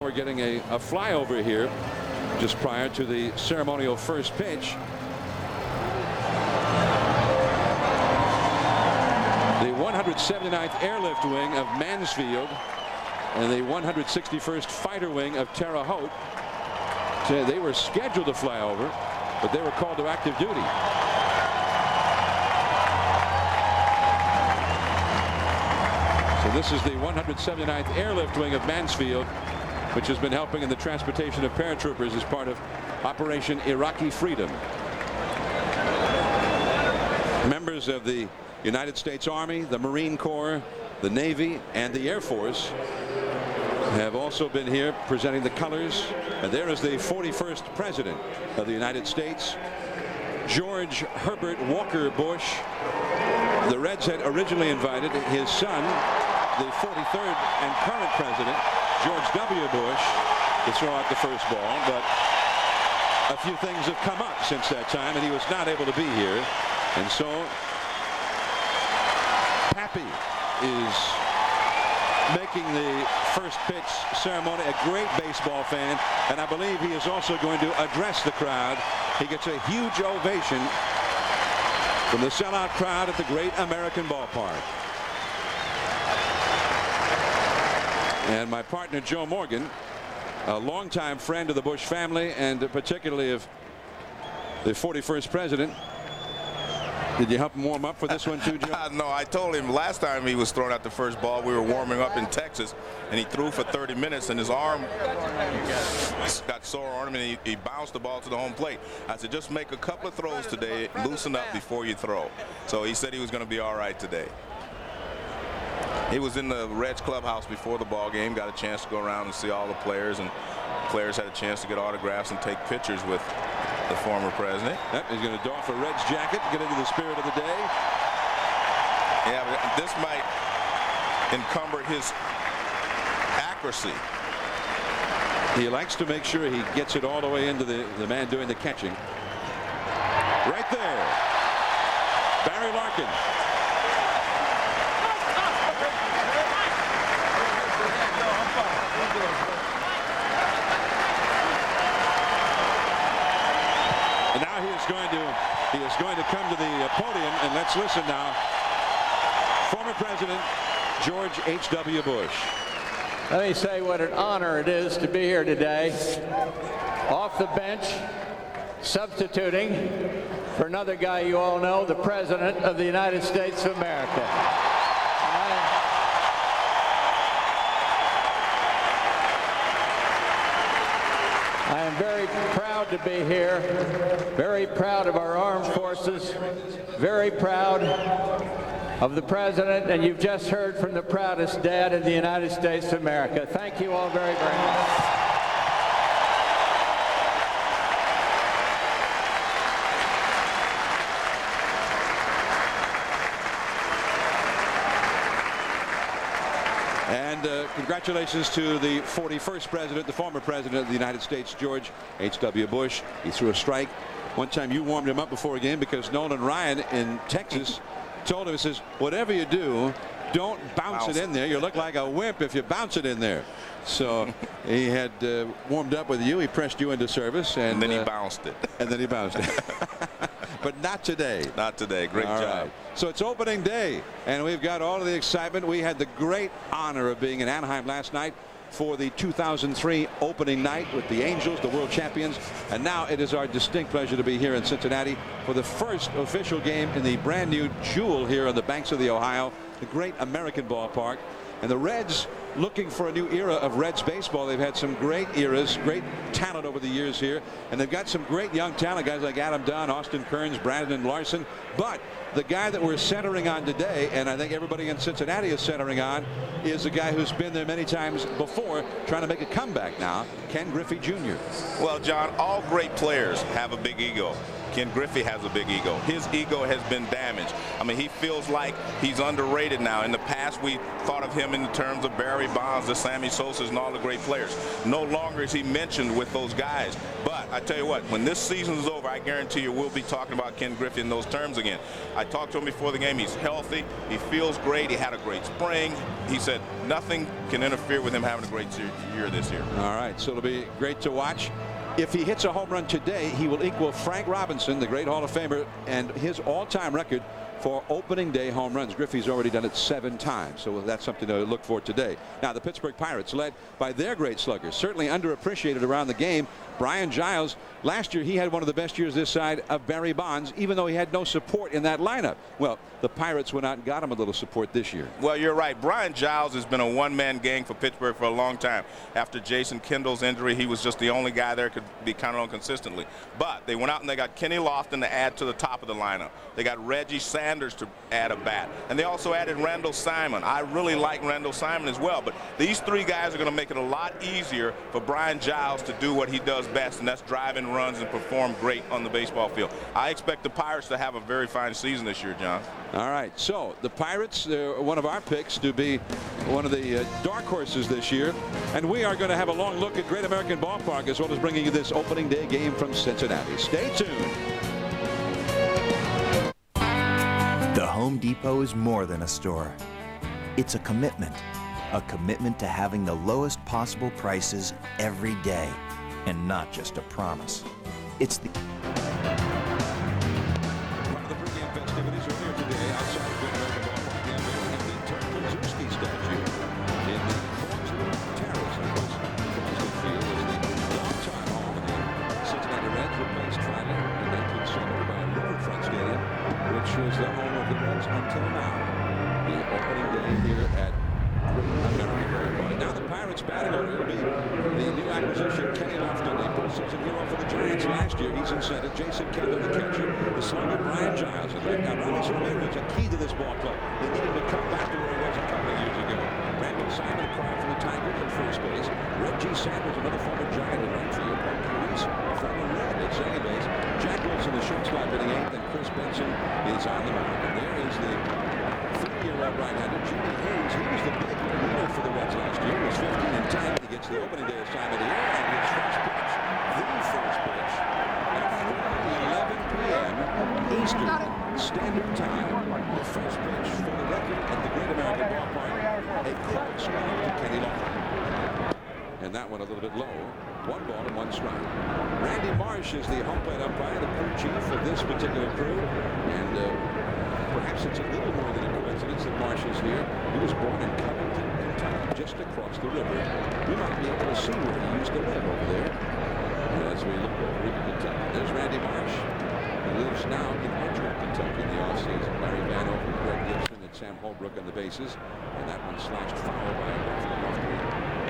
We're getting a flyover here just prior to the ceremonial first pitch. The 179th Airlift Wing of Mansfield and the 161st Fighter Wing of Terre Haute. So they were scheduled to fly over, but they were called to active duty. So this is the 179th Airlift Wing of Mansfield, which has been helping in the transportation of paratroopers as part of Operation Iraqi Freedom. Members of the United States Army, the Marine Corps, the Navy, and the Air Force have also been here presenting the colors. And there is the 41st President of the United States, George Herbert Walker Bush. The Reds had originally invited his son, the 43rd and current President, George W. Bush, to throw out the first ball, but a few things have come up since that time, and he was not able to be here. And so Pappy is making the first pitch ceremony. A great baseball fan, and I believe he is also going to address the crowd. He gets a huge ovation from the sellout crowd at the Great American Ballpark. And my partner Joe Morgan, a longtime friend of the Bush family and particularly of the 41st President. Did you help him warm up for this one too, Joe? No, I told him last time he was throwing out the first ball, we were warming up in Texas, and he threw for 30 minutes, and his arm got sore on him, and he bounced the ball to the home plate. I said, just make a couple of throws today, loosen up before you throw. So he said he was going to be all right today. He was in the Reds clubhouse before the ball game, got a chance to go around and see all the players, and players had a chance to get autographs and take pictures with the former president. Yep, he's going to doff a Reds jacket, get into the spirit of the day. Yeah, but this might encumber his accuracy. He likes to make sure he gets it all the way into the man doing the catching. Right there, Barry Larkin. And now he is going to come to the podium, and let's listen now. Former President George H.W. Bush. Let me say what an honor it is to be here today, off the bench, substituting for another guy you all know, the President of the United States of America. I am very proud to be here, very proud of our armed forces, very proud of the President, and you've just heard from the proudest dad in the United States of America. Thank you all very, very much. And congratulations to the 41st President, the former President of the United States, George H.W. Bush. He threw a strike. One time you warmed him up before a game because Nolan Ryan in Texas told him, he says, whatever you do, don't bounce it in there. You look like a wimp if you bounce it in there. So he had warmed up with you. He pressed you into service. And then he bounced it. And then he bounced it. But not today. Not today. Great job. Right. So it's opening day, and we've got all of the excitement. We had the great honor of being in Anaheim last night for the 2003 opening night with the Angels, the world champions. And now it is our distinct pleasure to be here in Cincinnati for the first official game in the brand new jewel here on the banks of the Ohio, the Great American Ballpark. And the Reds looking for a new era of Reds baseball. They've had some great eras, great talent over the years here, and they've got some great young talent, guys like Adam Dunn, Austin Kearns, Brandon Larson. But the guy that we're centering on today, and I think everybody in Cincinnati is centering on, is a guy who's been there many times before, trying to make a comeback now, Ken Griffey Jr. Well, John, all great players have a big ego. Ken Griffey has a big ego. His ego has been damaged. I mean, he feels like he's underrated now. In the past, we thought of him in terms of Barry Bonds, the Sammy Sosas, and all the great players. No longer is he mentioned with those guys. But I tell you what, when this season is over, I guarantee you we'll be talking about Ken Griffey in those terms again. I talked to him before the game. He's healthy. He feels great. He had a great spring. He said nothing can interfere with him having a great year this year. All right, so it'll be great to watch. If he hits a home run today, he will equal Frank Robinson, the great Hall of Famer, and his all-time record for opening day home runs. Griffey's already done it 7 times, so that's something to look for today. Now, the Pittsburgh Pirates, led by their great sluggers, certainly underappreciated around the game. Brian Giles, last year he had one of the best years this side of Barry Bonds, even though he had no support in that lineup. Well, the Pirates went out and got him a little support this year. Well, you're right. Brian Giles has been a one-man gang for Pittsburgh for a long time. After Jason Kendall's injury, he was just the only guy there could be counted on consistently. But they went out and they got Kenny Lofton to add to the top of the lineup. They got Reggie Sanders to add a bat. And they also added Randall Simon. I really like Randall Simon as well. But these 3 guys are going to make it a lot easier for Brian Giles to do what he does best, and that's drive in runs and perform great on the baseball field. I expect the Pirates to have a very fine season this year, John. All right, so the Pirates, one of our picks to be one of the dark horses this year, and we are going to have a long look at Great American Ballpark as well as bringing you this opening day game from Cincinnati. Stay tuned. The Home Depot is more than a store. It's a commitment to having the lowest possible prices every day, and not just a promise. It's the One of the pregame festivities earlier today outside of Great American Ballpark, the unveiling of the Ted Kaczynski statue in the Foxwood Terrace, of course, Foxwood Field is the longtime home of the Cincinnati Reds, replaced finally in 1970 by Riverfront Stadium, which was the home of the Reds until now. The opening day here at Great American Ballpark. Now the Pirates batting order will be the new acquisition, Kenny Lofton, a postseason hero for the Giants last year. He's in center. Jason Kendall, the catcher. The slugger, Brian Giles. And right now, Ronnie Solero is a key to this ball club. They need him to come back to where he was a couple of years ago. Randall Simon acquired from the Tigers at first base. Reggie Sanders, another former Giant in right field. Mark Reese, a former Red at second base. Jack Wilson, the shortstop, in the 8th. And Chris Benson is on the mound. And there is the 3-year-old right-hander, Jimmy Hayes. He was the big leader for the Reds last year. He was 15 and 10. He gets the opening day assignment here, and his first pitch, the first pitch, at 4:11 p.m. Eastern Standard Time. The first pitch for the record at the Great American Ballpark, a cold strike to Kenny Lofton. And that one a little bit low. 1 ball and 1 strike. Randy Marsh is the home plate umpire, the crew chief of this particular crew, and perhaps it's a little more than a coincidence that Marsh is here. He was born in Covington, Kentucky, just across the river. We might be able to see where he used to live over there. And as we look over into Kentucky, there's Randy Marsh. He lives now in Edgewood, Kentucky in the offseason. Larry Vanover, Greg Gibson, and Sam Holbrook on the bases. And that one slashed foul by Lofton off the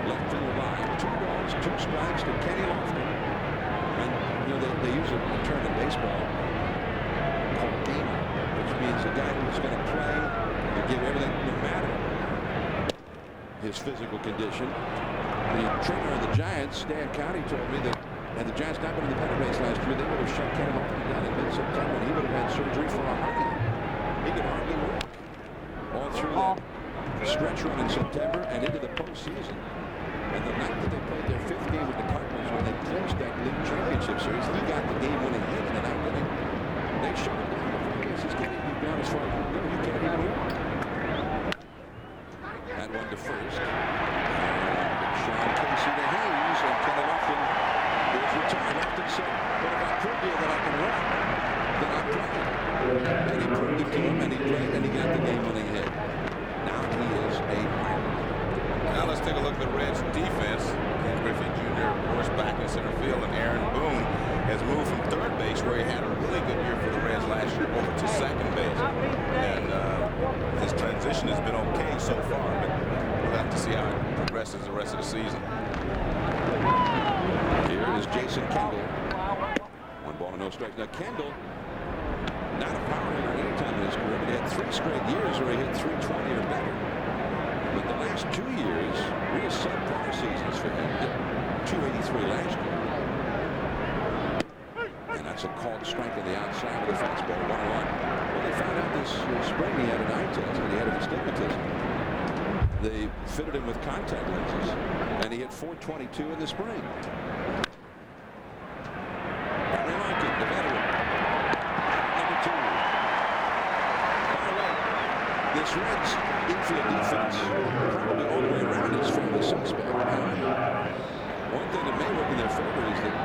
left field line. 2 balls, 2 strikes to Kenny Lofton. And, you know, they use a term in baseball called game, which means a guy who's going to play and give everything no matter his physical condition. The trainer of the Giants, Stan County, told me that had the Giants not been in the pennant race last year, they would have shut Kenny Lofton down in mid-September, and he would have had surgery for a hernia. He could hardly work all through that stretch run in September and into the postseason. And the night that they played their 5th game with the Cardinals, when they clinched that league championship series, he got the game-winning hit in the ninth inning. They shut him down before he says, Kenny, you've gone as far as you can't even walk. That one to first. Sean Casey to Hayes, and Kenny Lofton is retired. Lofton said, but if I prove to you that I can run, then I play. And he proved it to him, and he played, and he got the game-winning hit. Now he is a Pirate. Now let's take a look at the Reds' defense. Ken Griffey Jr., of course, back in center field, and Aaron Boone has moved from third base, where he had a really good year for the Reds last year, over to second base. And his transition has been okay so far, but we'll have to see how it progresses the rest of the season. Here is Jason Kendall. 1 ball and no strikes. Now Kendall, not a power hitter at any time in his career, but he had 3 straight years where he hit .320 or better. But the last 2 years, real subpar seasons for him. Hit .283 last year. And I That's a called strike on the outside with a fastball, 1-1. Well, they found out this spring he had an eye test and he had astigmatism. They fitted him with contact lenses, and he hit .422 in the spring. Barry Larkin, the veteran, number 2. By the way, this Reds infield defense, probably all the way around, is fairly suspect. One thing that may work in their favor is that,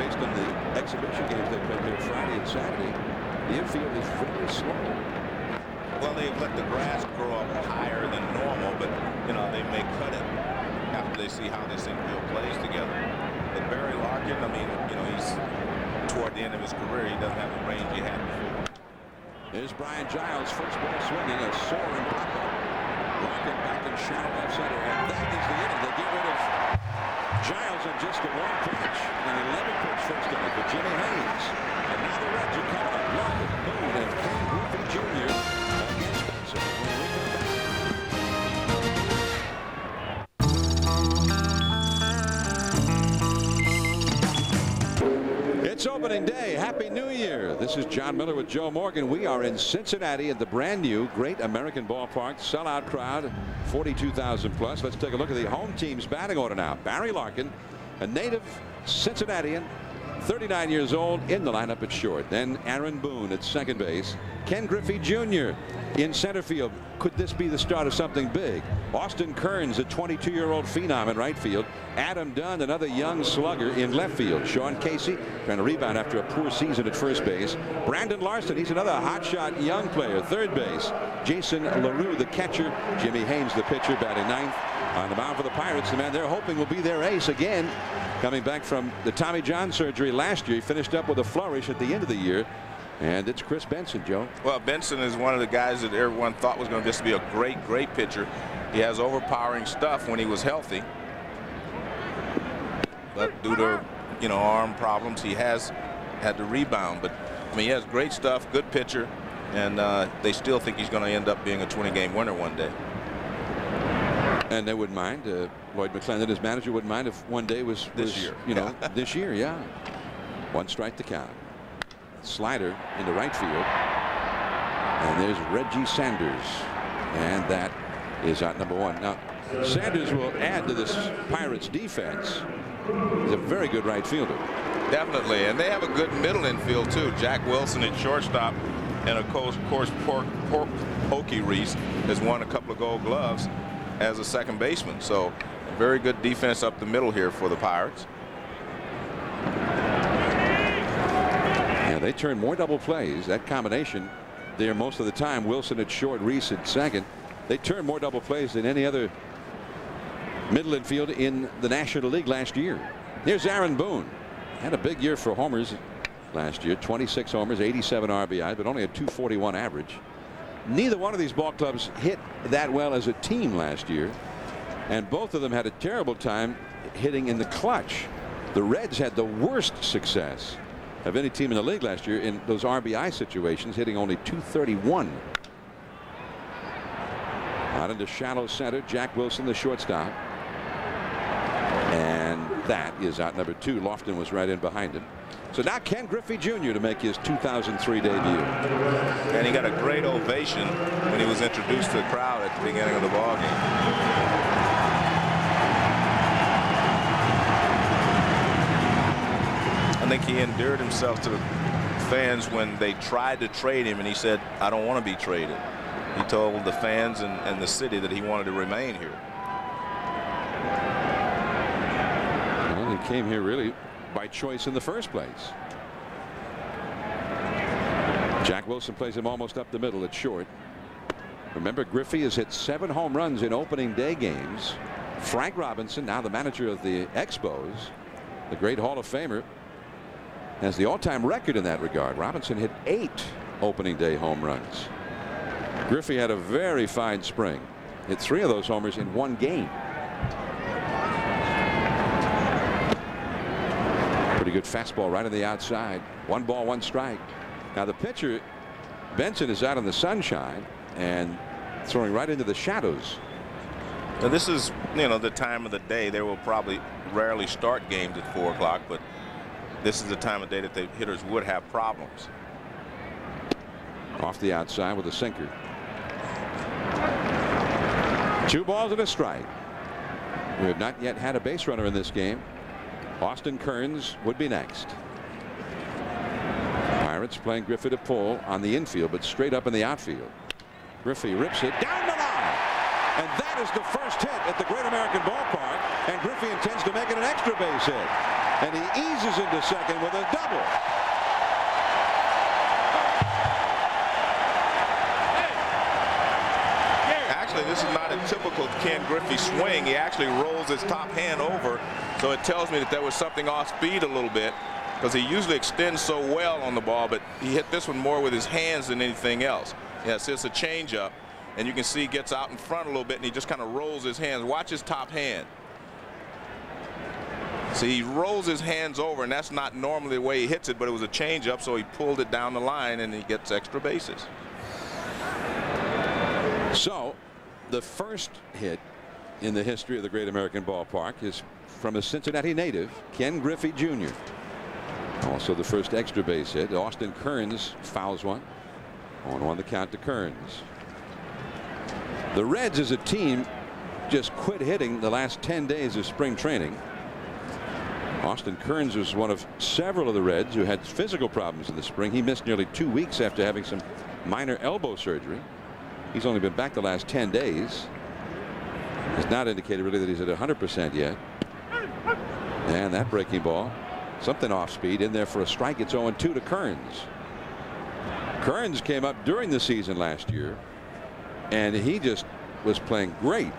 based on the exhibition games they played here Friday and Saturday, the infield is very slow. Well, they've let the grass grow up higher than normal, but, you know, they may cut it after they see how this infield plays together. But Barry Larkin, I mean, you know, he's toward the end of his career. He doesn't have the range he had before. Here's Brian Giles, first ball swinging, a soaring pop-up. Larkin back in shallow left center, and that is the inning. They get rid of Giles on just a one pitch, an 11-pitch first inning for Jimmy Haynes. And now the Reds are coming up. Larkin, Boone, and Ken Griffey Jr. against Benson when we come back. It's opening day. Happy New Year. This is John Miller with Joe Morgan. We are in Cincinnati at the brand new Great American Ballpark. Sellout crowd, 42,000 plus. Let's take a look at the home team's batting order now. Barry Larkin, a native Cincinnatian, 39 years old, in the lineup at short. Then Aaron Boone at second base. Ken Griffey Jr. in center field. Could this be the start of something big? Austin Kearns, a 22-year-old phenom in right field. Adam Dunn, another young slugger in left field. Sean Casey trying to rebound after a poor season at first base. Brandon Larson, he's another hotshot young player, third base. Jason LaRue, the catcher. Jimmy Haynes, the pitcher, batting ninth. On the mound for the Pirates, the man they're hoping will be their ace again. Coming back from the Tommy John surgery last year, he finished up with a flourish at the end of the year. And it's Chris Benson, Joe. Well, Benson is one of the guys that everyone thought was going to just be a great pitcher. He has overpowering stuff when he was healthy, but due to, you know, arm problems, he has had to rebound. But I mean, he has great stuff, good pitcher, and they still think he's going to end up being a 20-game winner one day. And they wouldn't mind. Lloyd McClendon, his manager, wouldn't mind if one day was this year. You know, this year, yeah. One strike to count. Slider into right field. And there's Reggie Sanders. And that is out number 1. Now, Sanders will add to this Pirates defense. He's a very good right fielder. Definitely. And they have a good middle infield, too. Jack Wilson at shortstop. And, of course, Pokey Reese has won a couple of Gold Gloves as a second baseman. So very good defense up the middle here for the Pirates. Yeah, they turn more double plays. That combination there most of the time. Wilson at short, Reese at second. They turn more double plays than any other middle infield in the National League last year. Here's Aaron Boone. Had a big year for homers last year. 26 homers, 87 RBI, but only a .241 average. Neither one of these ball clubs hit that well as a team last year, and both of them had a terrible time hitting in the clutch. The Reds had the worst success of any team in the league last year in those RBI situations, hitting only .231. Out into shallow center, Jack Wilson, the shortstop, and that is out number 2. Lofton was right in behind him. So now Ken Griffey Jr. to make his 2003 debut. And he got a great ovation when he was introduced to the crowd at the beginning of the ball game. I think he endeared himself to the fans when they tried to trade him, and he said, "I don't want to be traded." He told the fans and the city that he wanted to remain here. Well, he came here really by choice in the first place. Jack Wilson plays him almost up the middle at short. Remember, Griffey has hit 7 home runs in opening day games. Frank Robinson, now the manager of the Expos, the great Hall of Famer, has the all-time record in that regard. Robinson hit 8 opening day home runs. Griffey had a very fine spring. Hit 3 of those homers in 1 game. Pretty good fastball right on the outside. 1 ball, 1 strike. Now the pitcher, Benson, is out in the sunshine and throwing right into the shadows. Now this is, you know, the time of the day. They will probably rarely start games at 4 o'clock, but this is the time of day that the hitters would have problems. Off the outside with a sinker. 2 balls and a strike. We have not yet had a base runner in this game. Austin Kearns would be next. Pirates playing Griffey to pull on the infield, but straight up in the outfield. Griffey rips it down the line. And that is the first hit at the Great American Ballpark. And Griffey intends to make it an extra base hit. And he eases into second with a double. Actually, this is not a typical Ken Griffey swing. He actually rolls his top hand over. So it tells me that there was something off speed a little bit, because he usually extends so well on the ball, but he hit this one more with his hands than anything else. Yes, it's a changeup, and you can see he gets out in front a little bit, and he just kind of rolls his hands. Watch his top hand. See, he rolls his hands over, and that's not normally the way he hits it, but it was a changeup, so he pulled it down the line, and he gets extra bases. So, the first hit in the history of the Great American Ballpark is from a Cincinnati native, Ken Griffey Jr. Also the first extra base hit. Austin Kearns fouls one. 0-1 the count to Kearns. The Reds as a team just quit hitting the last 10 days of spring training. Austin Kearns was one of several of the Reds who had physical problems in the spring. He missed nearly 2 weeks after having some minor elbow surgery. He's only been back the last 10 days. Has not indicated really that he's at 100% yet. And that breaking ball, something off speed, in there for a strike. It's 0-2 to Kearns. Kearns came up during the season last year, and he just was playing great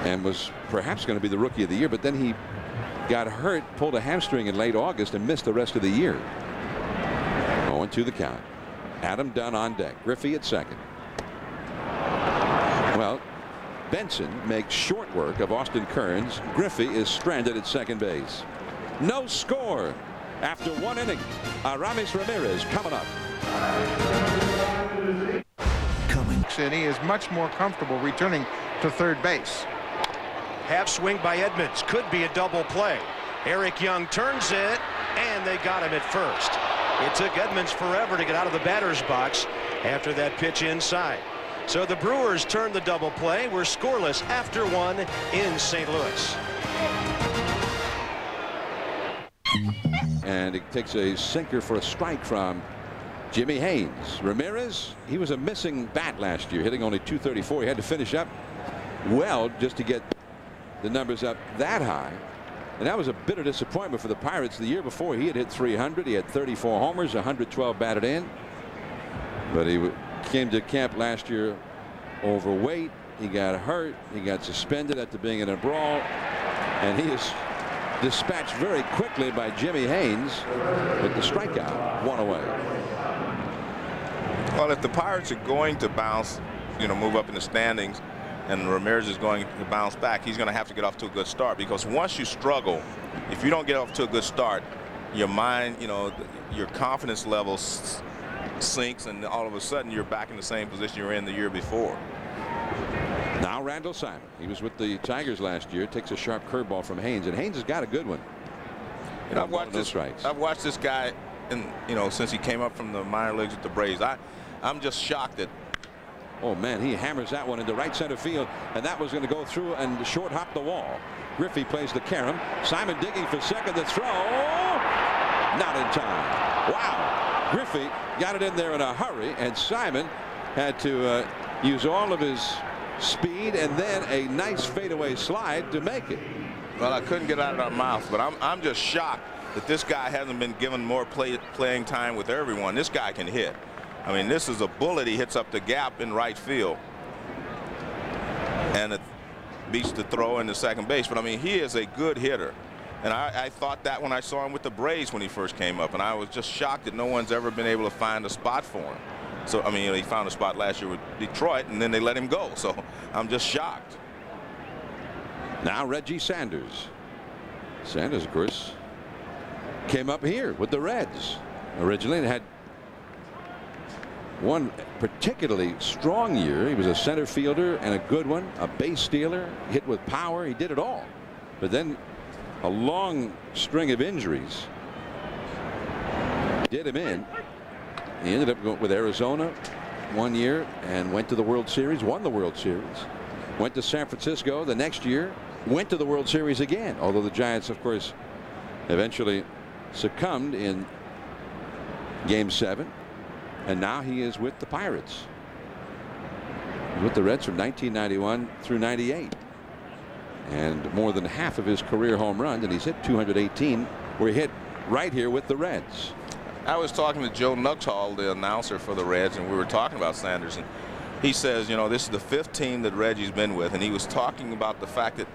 and was perhaps going to be the rookie of the year, but then he got hurt, pulled a hamstring in late August, and missed the rest of the year. 0-2 the count. Adam Dunn on deck. Griffey at second. Well, Benson makes short work of Austin Kearns. Griffey is stranded at second base. No score after 1 inning. Aramis Ramirez coming up. And he is much more comfortable returning to third base. Half swing by Edmonds. Could be a double play. Eric Young turns it, and they got him at first. It took Edmonds forever to get out of the batter's box after that pitch inside. So the Brewers turned the double play. We're scoreless after 1 in St. Louis. And it takes a sinker for a strike from Jimmy Haynes. Ramirez, he was a missing bat last year, hitting only .234. He had to finish up well just to get the numbers up that high. And that was a bitter disappointment for the Pirates. The year before, he had hit .300. He had 34 homers, 112 batted in. But he came to camp last year overweight. He got hurt. He got suspended after being in a brawl. And he is dispatched very quickly by Jimmy Haynes with the strikeout, 1 away. Well, if the Pirates are going to bounce, move up in the standings, and Ramirez is going to bounce back, he's going to have to get off to a good start, because once you struggle, if you don't get off to a good start, your mind, your confidence level sinks, and all of a sudden you're back in the same position you were in the year before. Now Randall Simon. He was with the Tigers last year. Takes a sharp curveball from Haynes, and Haynes has got a good one. I've watched this guy, since he came up from the minor leagues with the Braves. I'm just shocked that. Oh man, he hammers that one into right center field, and that was going to go through and short hop the wall. Griffey plays the carom. Simon digging for second. The throw, not in time. Wow, Griffey got it in there in a hurry, and Simon had to use all of his speed and then a nice fadeaway slide to make it. Well, I couldn't get it out of our mouth, but I'm just shocked that this guy hasn't been given more playing time with everyone. This guy can hit. I mean, this is a bullet. He hits up the gap in right field, and it beats the throw into second base. But I mean, he is a good hitter, and I thought that when I saw him with the Braves when he first came up, and I was just shocked that no one's ever been able to find a spot for him. So I mean, he found a spot last year with Detroit, and then they let him go. So I'm just shocked. Now Reggie Sanders. Sanders, of course, came up here with the Reds originally and had one particularly strong year. He was a center fielder and a good one, a base stealer, hit with power. He did it all. But then a long string of injuries did him in. He ended up going with Arizona 1 year and went to the World Series, won the World Series, went to San Francisco the next year, went to the World Series again, although the Giants, of course, eventually succumbed in Game 7, and now he is with the Pirates. With the Reds from 1991 through 98, and more than half of his career home runs, and he's hit 218, were hit right here with the Reds. I was talking to Joe Nuxhall, the announcer for the Reds, and we were talking about Sanders, and he says, you know, this is the 5th team that Reggie's been with, and he was talking about the fact that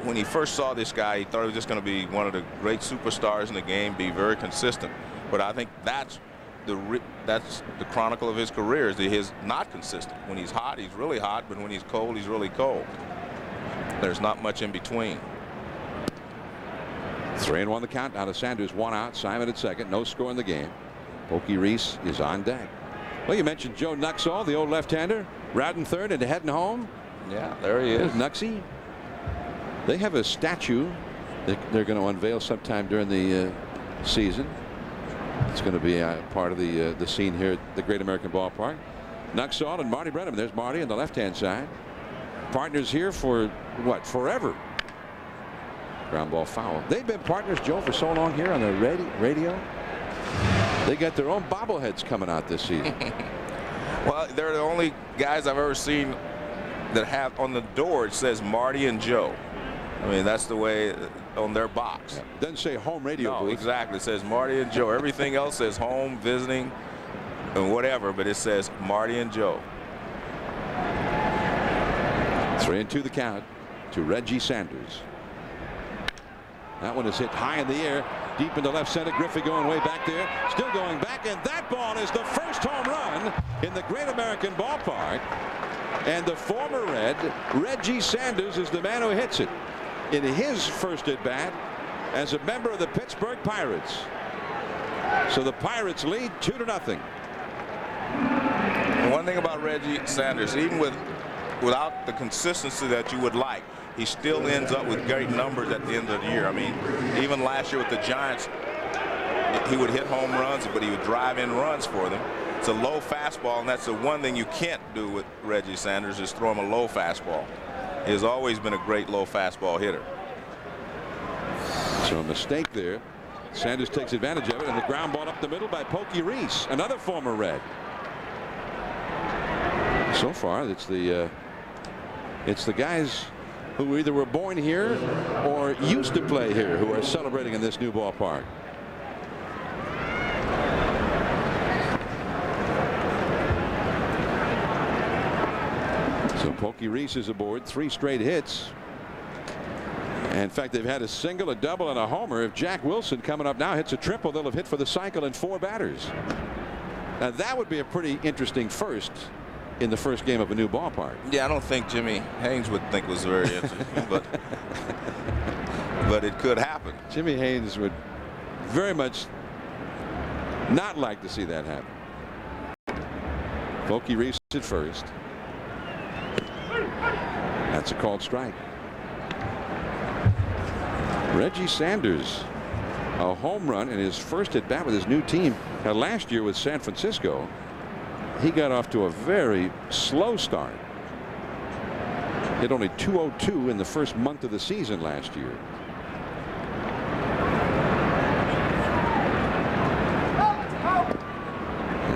when he first saw this guy, he thought he was just going to be one of the great superstars in the game, be very consistent. But I think that's the chronicle of his career, is that he's not consistent. When he's hot, he's really hot, but when he's cold, he's really cold. There's not much in between. 3-1 the count. Now to Sanders, 1 out. Simon at second. No score in the game. Pokey Reese is on deck. Well, you mentioned Joe Nuxhall, the old left-hander, routing third and heading home. Yeah, there he is. There's Nuxie. They have a statue that they're going to unveil sometime during the season. It's going to be part of the scene here at the Great American Ballpark. Nuxhall and Marty Brennaman. There's Marty on the left-hand side. Partners here for what? Forever. Ground ball foul. They've been partners, Joe, for so long here on the radio. They got their own bobbleheads coming out this season. Well, they're the only guys I've ever seen that have on the door it says Marty and Joe. I mean, that's the way on their box. Yeah. Doesn't say home radio booth. Exactly. It says Marty and Joe. Everything else says home, visiting, and whatever, but it says Marty and Joe. 3-2 the count to Reggie Sanders. That one is hit high in the air, deep into left center. Griffey going way back there, still going back, and that ball is the first home run in the Great American Ballpark. And the former Red, Reggie Sanders, is the man who hits it in his first at bat as a member of the Pittsburgh Pirates. So the Pirates lead 2-0. One thing about Reggie Sanders, even without the consistency that you would like, he still ends up with great numbers at the end of the year. I mean, even last year with the Giants, he would hit home runs, but he would drive in runs for them. It's a low fastball, and that's the one thing you can't do with Reggie Sanders, is throw him a low fastball. He has always been a great low fastball hitter. So a mistake there. Sanders takes advantage of it, and the ground ball up the middle by Pokey Reese, another former Red. So far, it's the guys who either were born here or used to play here who are celebrating in this new ballpark. So Pokey Reese is aboard, 3 straight hits. And in fact, they've had a single, a double, and a homer. If Jack Wilson coming up now hits a triple, they'll have hit for the cycle in 4 batters. Now that would be a pretty interesting first in the first game of a new ballpark. Yeah, I don't think Jimmy Haynes would think was very interesting, but it could happen. Jimmy Haynes would very much not like to see that happen. Pokey Reese at first. That's a called strike. Reggie Sanders, a home run in his first at bat with his new team. Now last year with San Francisco, he got off to a very slow start. Hit only .202 in the first month of the season last year.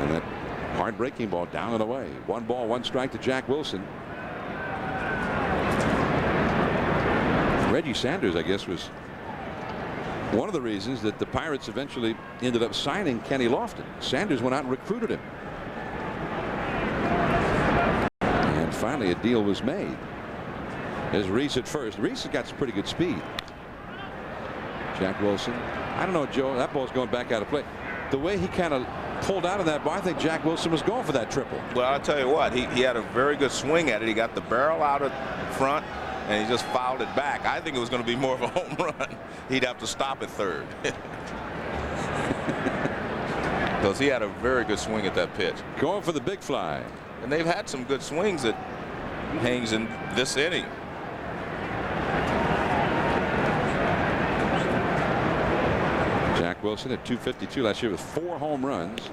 And that hard breaking ball down and away. 1 ball, 1 strike to Jack Wilson. Reggie Sanders, I guess, was one of the reasons that the Pirates eventually ended up signing Kenny Lofton. Sanders went out and recruited him. And finally a deal was made. There's Reese at first. Reese has got some pretty good speed. Jack Wilson. I don't know, Joe, that ball's going back out of play. The way he kind of pulled out of that ball, I think Jack Wilson was going for that triple. Well, I'll tell you what, he had a very good swing at it. He got the barrel out at front, and he just fouled it back. I think it was going to be more of a home run. He'd have to stop at third. Because he had a very good swing at that pitch. Going for the big fly. And they've had some good swings at Haynes in this inning. Jack Wilson at 252 last year with 4 home runs.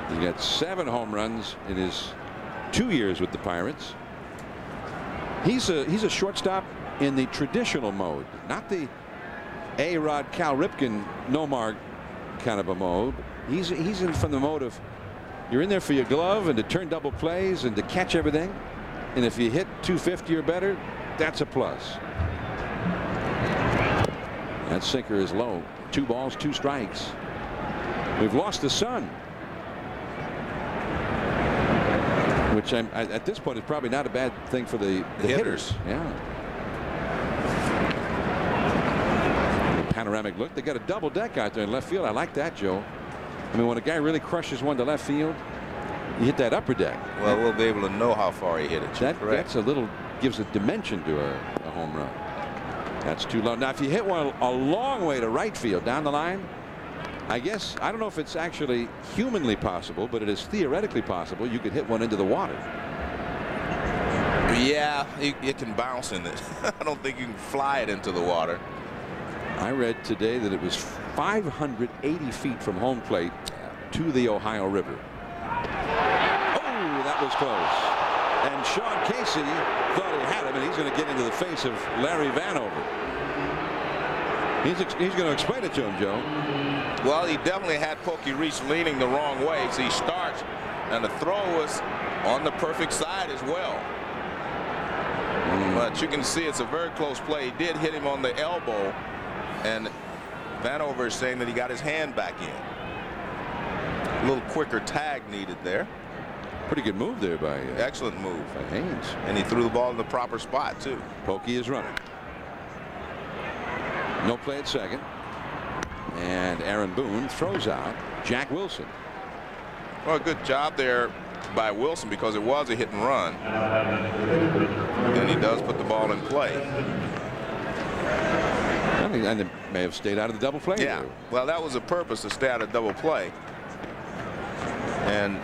He got 7 home runs in his 2 years with the Pirates. He's a shortstop in the traditional mode, not the A-Rod, Cal Ripken, Nomar kind of a mode. He's in from the mode of you're in there for your glove and to turn double plays and to catch everything. And if you hit 250 or better, that's a plus. That sinker is low. 2 balls, 2 strikes. We've lost the sun, which at this point is probably not a bad thing for the hitters. Yeah. Panoramic look. They got a double deck out there in left field. I like that, Joe. I mean, when a guy really crushes one to left field, you hit that upper deck. Well, we'll be able to know how far he hit it. That's a little, gives a dimension to a home run. That's too low. Now, if you hit one a long way to right field down the line, I guess, I don't know if it's actually humanly possible, but it is theoretically possible you could hit one into the water. Yeah, it can bounce in it. I don't think you can fly it into the water. I read today that it was 580 feet from home plate to the Ohio River. Oh, that was close. And Sean Casey thought he had him, and he's going to get into the face of Larry Vanover. He's going to explain it to him, Joe. Well, he definitely had Pokey Reese leaning the wrong way. So he starts, and the throw was on the perfect side as well. But you can see it's a very close play. He did hit him on the elbow, and Vanover is saying that he got his hand back in. A little quicker tag needed there. Pretty good move there by excellent move by Haynes. And he threw the ball in the proper spot too. Pokey is running. No play at second. And Aaron Boone throws out Jack Wilson. Well, a good job there by Wilson because it was a hit and run. And he does put the ball in play. And they may have stayed out of the double play. Yeah. Well, that was the purpose, to stay out of double play. And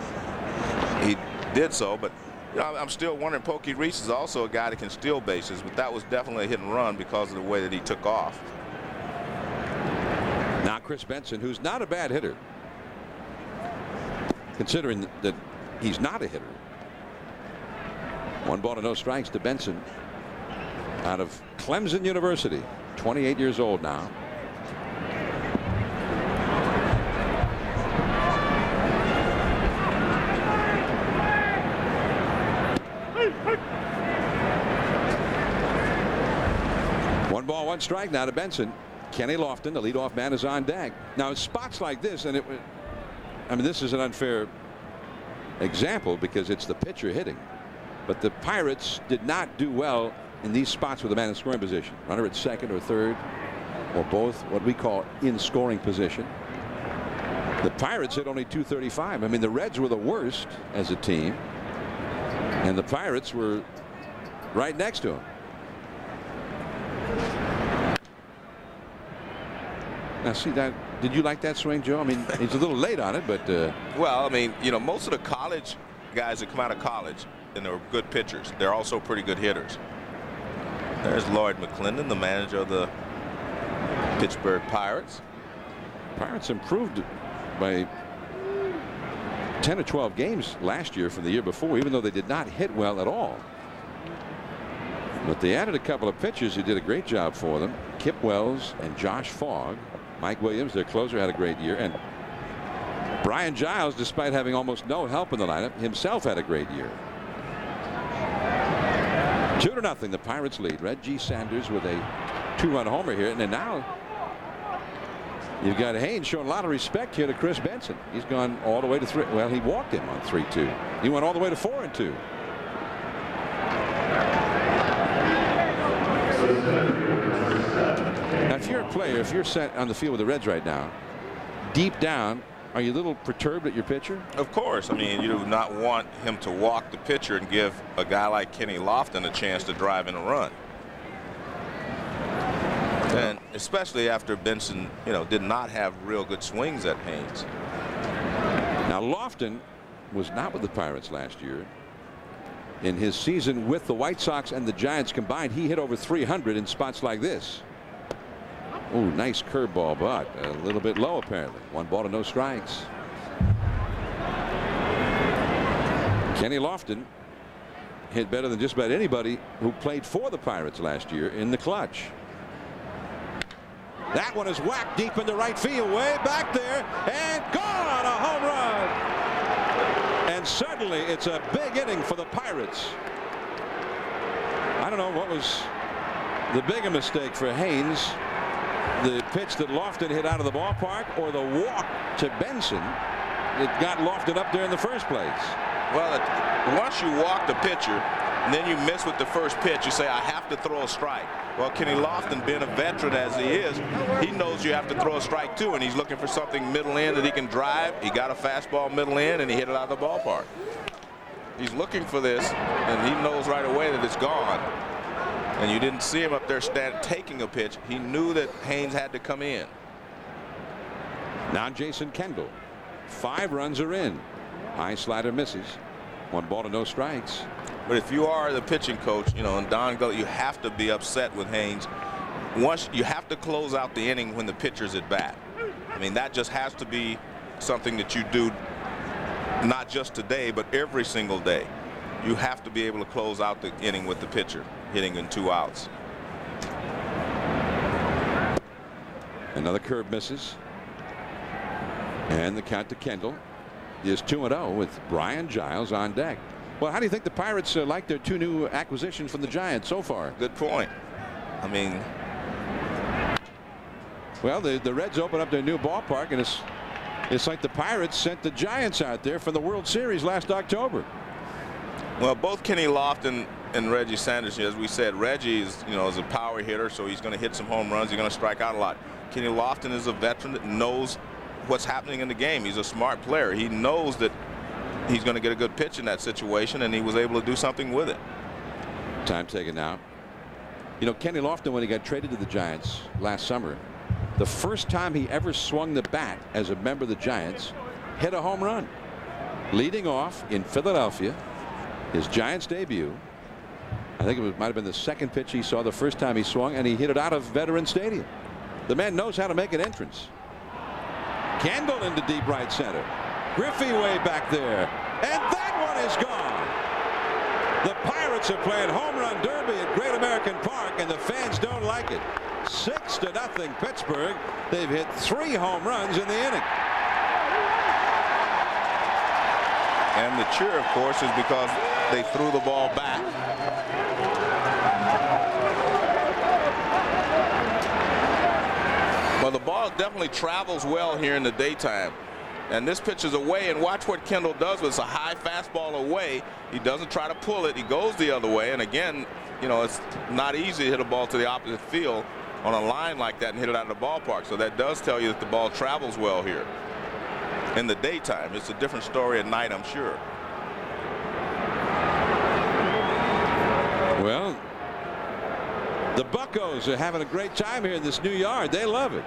he did so, but you know, I'm still wondering. Pokey Reese is also a guy that can steal bases, but that was definitely a hit and run because of the way that he took off. Now Chris Benson, who's not a bad hitter, considering that he's not a hitter. 1 ball to no strikes to Benson out of Clemson University, 28 years old now. One ball, 1 strike now to Benson. Kenny Lofton, the leadoff man, is on deck. Now, in spots like this, and I mean, this is an unfair example because it's the pitcher hitting, but the Pirates did not do well in these spots with a man in scoring position. Runner at second or third, or both, what we call in scoring position. The Pirates hit only .235. I mean, the Reds were the worst as a team, and the Pirates were right next to them. Now, see that? Did you like that swing, Joe? I mean, he's a little late on it, but well, I mean, you know, most of the college guys that come out of college and they're good pitchers, they're also pretty good hitters. There's Lloyd McClendon, the manager of the Pittsburgh Pirates. Pirates improved by 10 or 12 games last year from the year before, even though they did not hit well at all. But they added a couple of pitchers who did a great job for them. Kip Wells and Josh Fogg. Mike Williams, their closer, had a great year, and Brian Giles, despite having almost no help in the lineup, himself had a great year. 2-0, the Pirates lead. Reggie Sanders with a 2-run homer here, and then now you've got Haynes showing a lot of respect here to Chris Benson. He's gone all the way to 3. Well, he walked him on 3-2. He went all the way to 4-2. Now, if you're a player, if you're set on the field with the Reds right now, deep down, are you a little perturbed at your pitcher? Of course. I mean, you do not want him to walk the pitcher and give a guy like Kenny Lofton a chance to drive in a run. And especially after Benson, you know, did not have real good swings at Haynes. Now, Lofton was not with the Pirates last year. In his season with the White Sox and the Giants combined, he hit over 300 in spots like this. Oh, nice curveball, but a little bit low apparently. 1 ball to no strikes. Kenny Lofton hit better than just about anybody who played for the Pirates last year in the clutch. That one is whacked deep into right field, way back there, and gone, a home run. And suddenly it's a big inning for the Pirates. I don't know what was the bigger mistake for Haynes, the pitch that Lofton hit out of the ballpark, or the walk to Benson that got Lofton up there in the first place. Well, once you walk the pitcher and then you miss with the first pitch, you say, I have to throw a strike. Well, Kenny Lofton, being a veteran as he is, he knows you have to throw a strike too, and he's looking for something middle in that he can drive. He got a fastball middle in, and he hit it out of the ballpark. He's looking for this, and he knows right away that it's gone. And you didn't see him up there taking a pitch. He knew that Haynes had to come in. Now Jason Kendall. 5 runs are in. High slider misses. 1 ball to no strikes. But if you are the pitching coach, you know, and Don Gully, you have to be upset with Haynes. Once you have to close out the inning when the pitcher's at bat. I mean, that just has to be something that you do not just today, but every single day. You have to be able to close out the inning with the pitcher hitting in 2 outs. Another curve misses. And the count to Kendall is 2-0 with Brian Giles on deck. Well, how do you think the Pirates like their 2 new acquisitions from the Giants so far? Good point. I mean, well, the Reds open up their new ballpark, and it's like the Pirates sent the Giants out there for the World Series last October. Well, both Kenny Lofton and Reggie Sanders, as we said, Reggie is, is a power hitter, so he's going to hit some home runs. He's going to strike out a lot. Kenny Lofton is a veteran that knows what's happening in the game. He's a smart player. He knows that he's going to get a good pitch in that situation, and he was able to do something with it. Time taken now. Kenny Lofton, when he got traded to the Giants last summer, the first time he ever swung the bat as a member of the Giants, hit a home run. Leading off in Philadelphia, his Giants debut. I think it might have been the second pitch he saw the first time he swung, and he hit it out of Veterans Stadium. The man knows how to make an entrance. Kendall into deep right center. Griffey way back there, and that one is gone. The Pirates are playing home run derby at Great American Park, and the fans don't like it. 6-0 Pittsburgh. They've hit 3 home runs in the inning. And the cheer, of course, is because they threw the ball back. Well, the ball definitely travels well here in the daytime. And this pitch is away, and watch what Kendall does with a high fastball away. He doesn't try to pull it. He goes the other way. And again, it's not easy to hit a ball to the opposite field on a line like that and hit it out of the ballpark. So that does tell you that the ball travels well here in the daytime. It's a different story at night, I'm sure. Well, the Buccos are having a great time here in this new yard. They love it.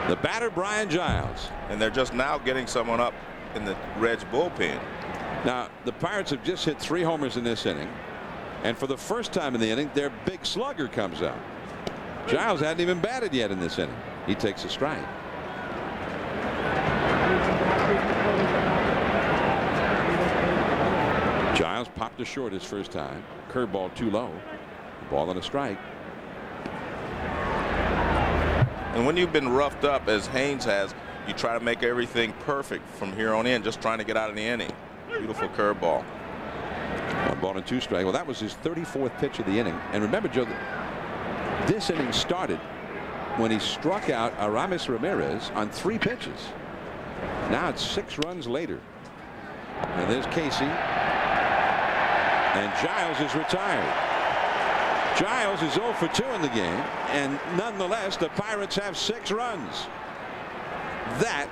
The batter, Brian Giles. And they're just now getting someone up in the Reds bullpen. Now, the Pirates have just hit 3 homers in this inning. And for the first time in the inning, their big slugger comes out. Giles hadn't even batted yet in this inning. He takes a strike. Giles popped to short his first time. Curveball too low. Ball and a strike. And when you've been roughed up as Haynes has, you try to make everything perfect from here on in, just trying to get out of the inning. Beautiful curveball. 1 ball and 2 strikes. Well, that was his 34th pitch of the inning. And remember, Joe, this inning started when he struck out Aramis Ramirez on 3 pitches. Now it's 6 runs later. And there's Casey. And Giles is retired. Giles is 0 for 2 in the game, and nonetheless the Pirates have 6 runs. That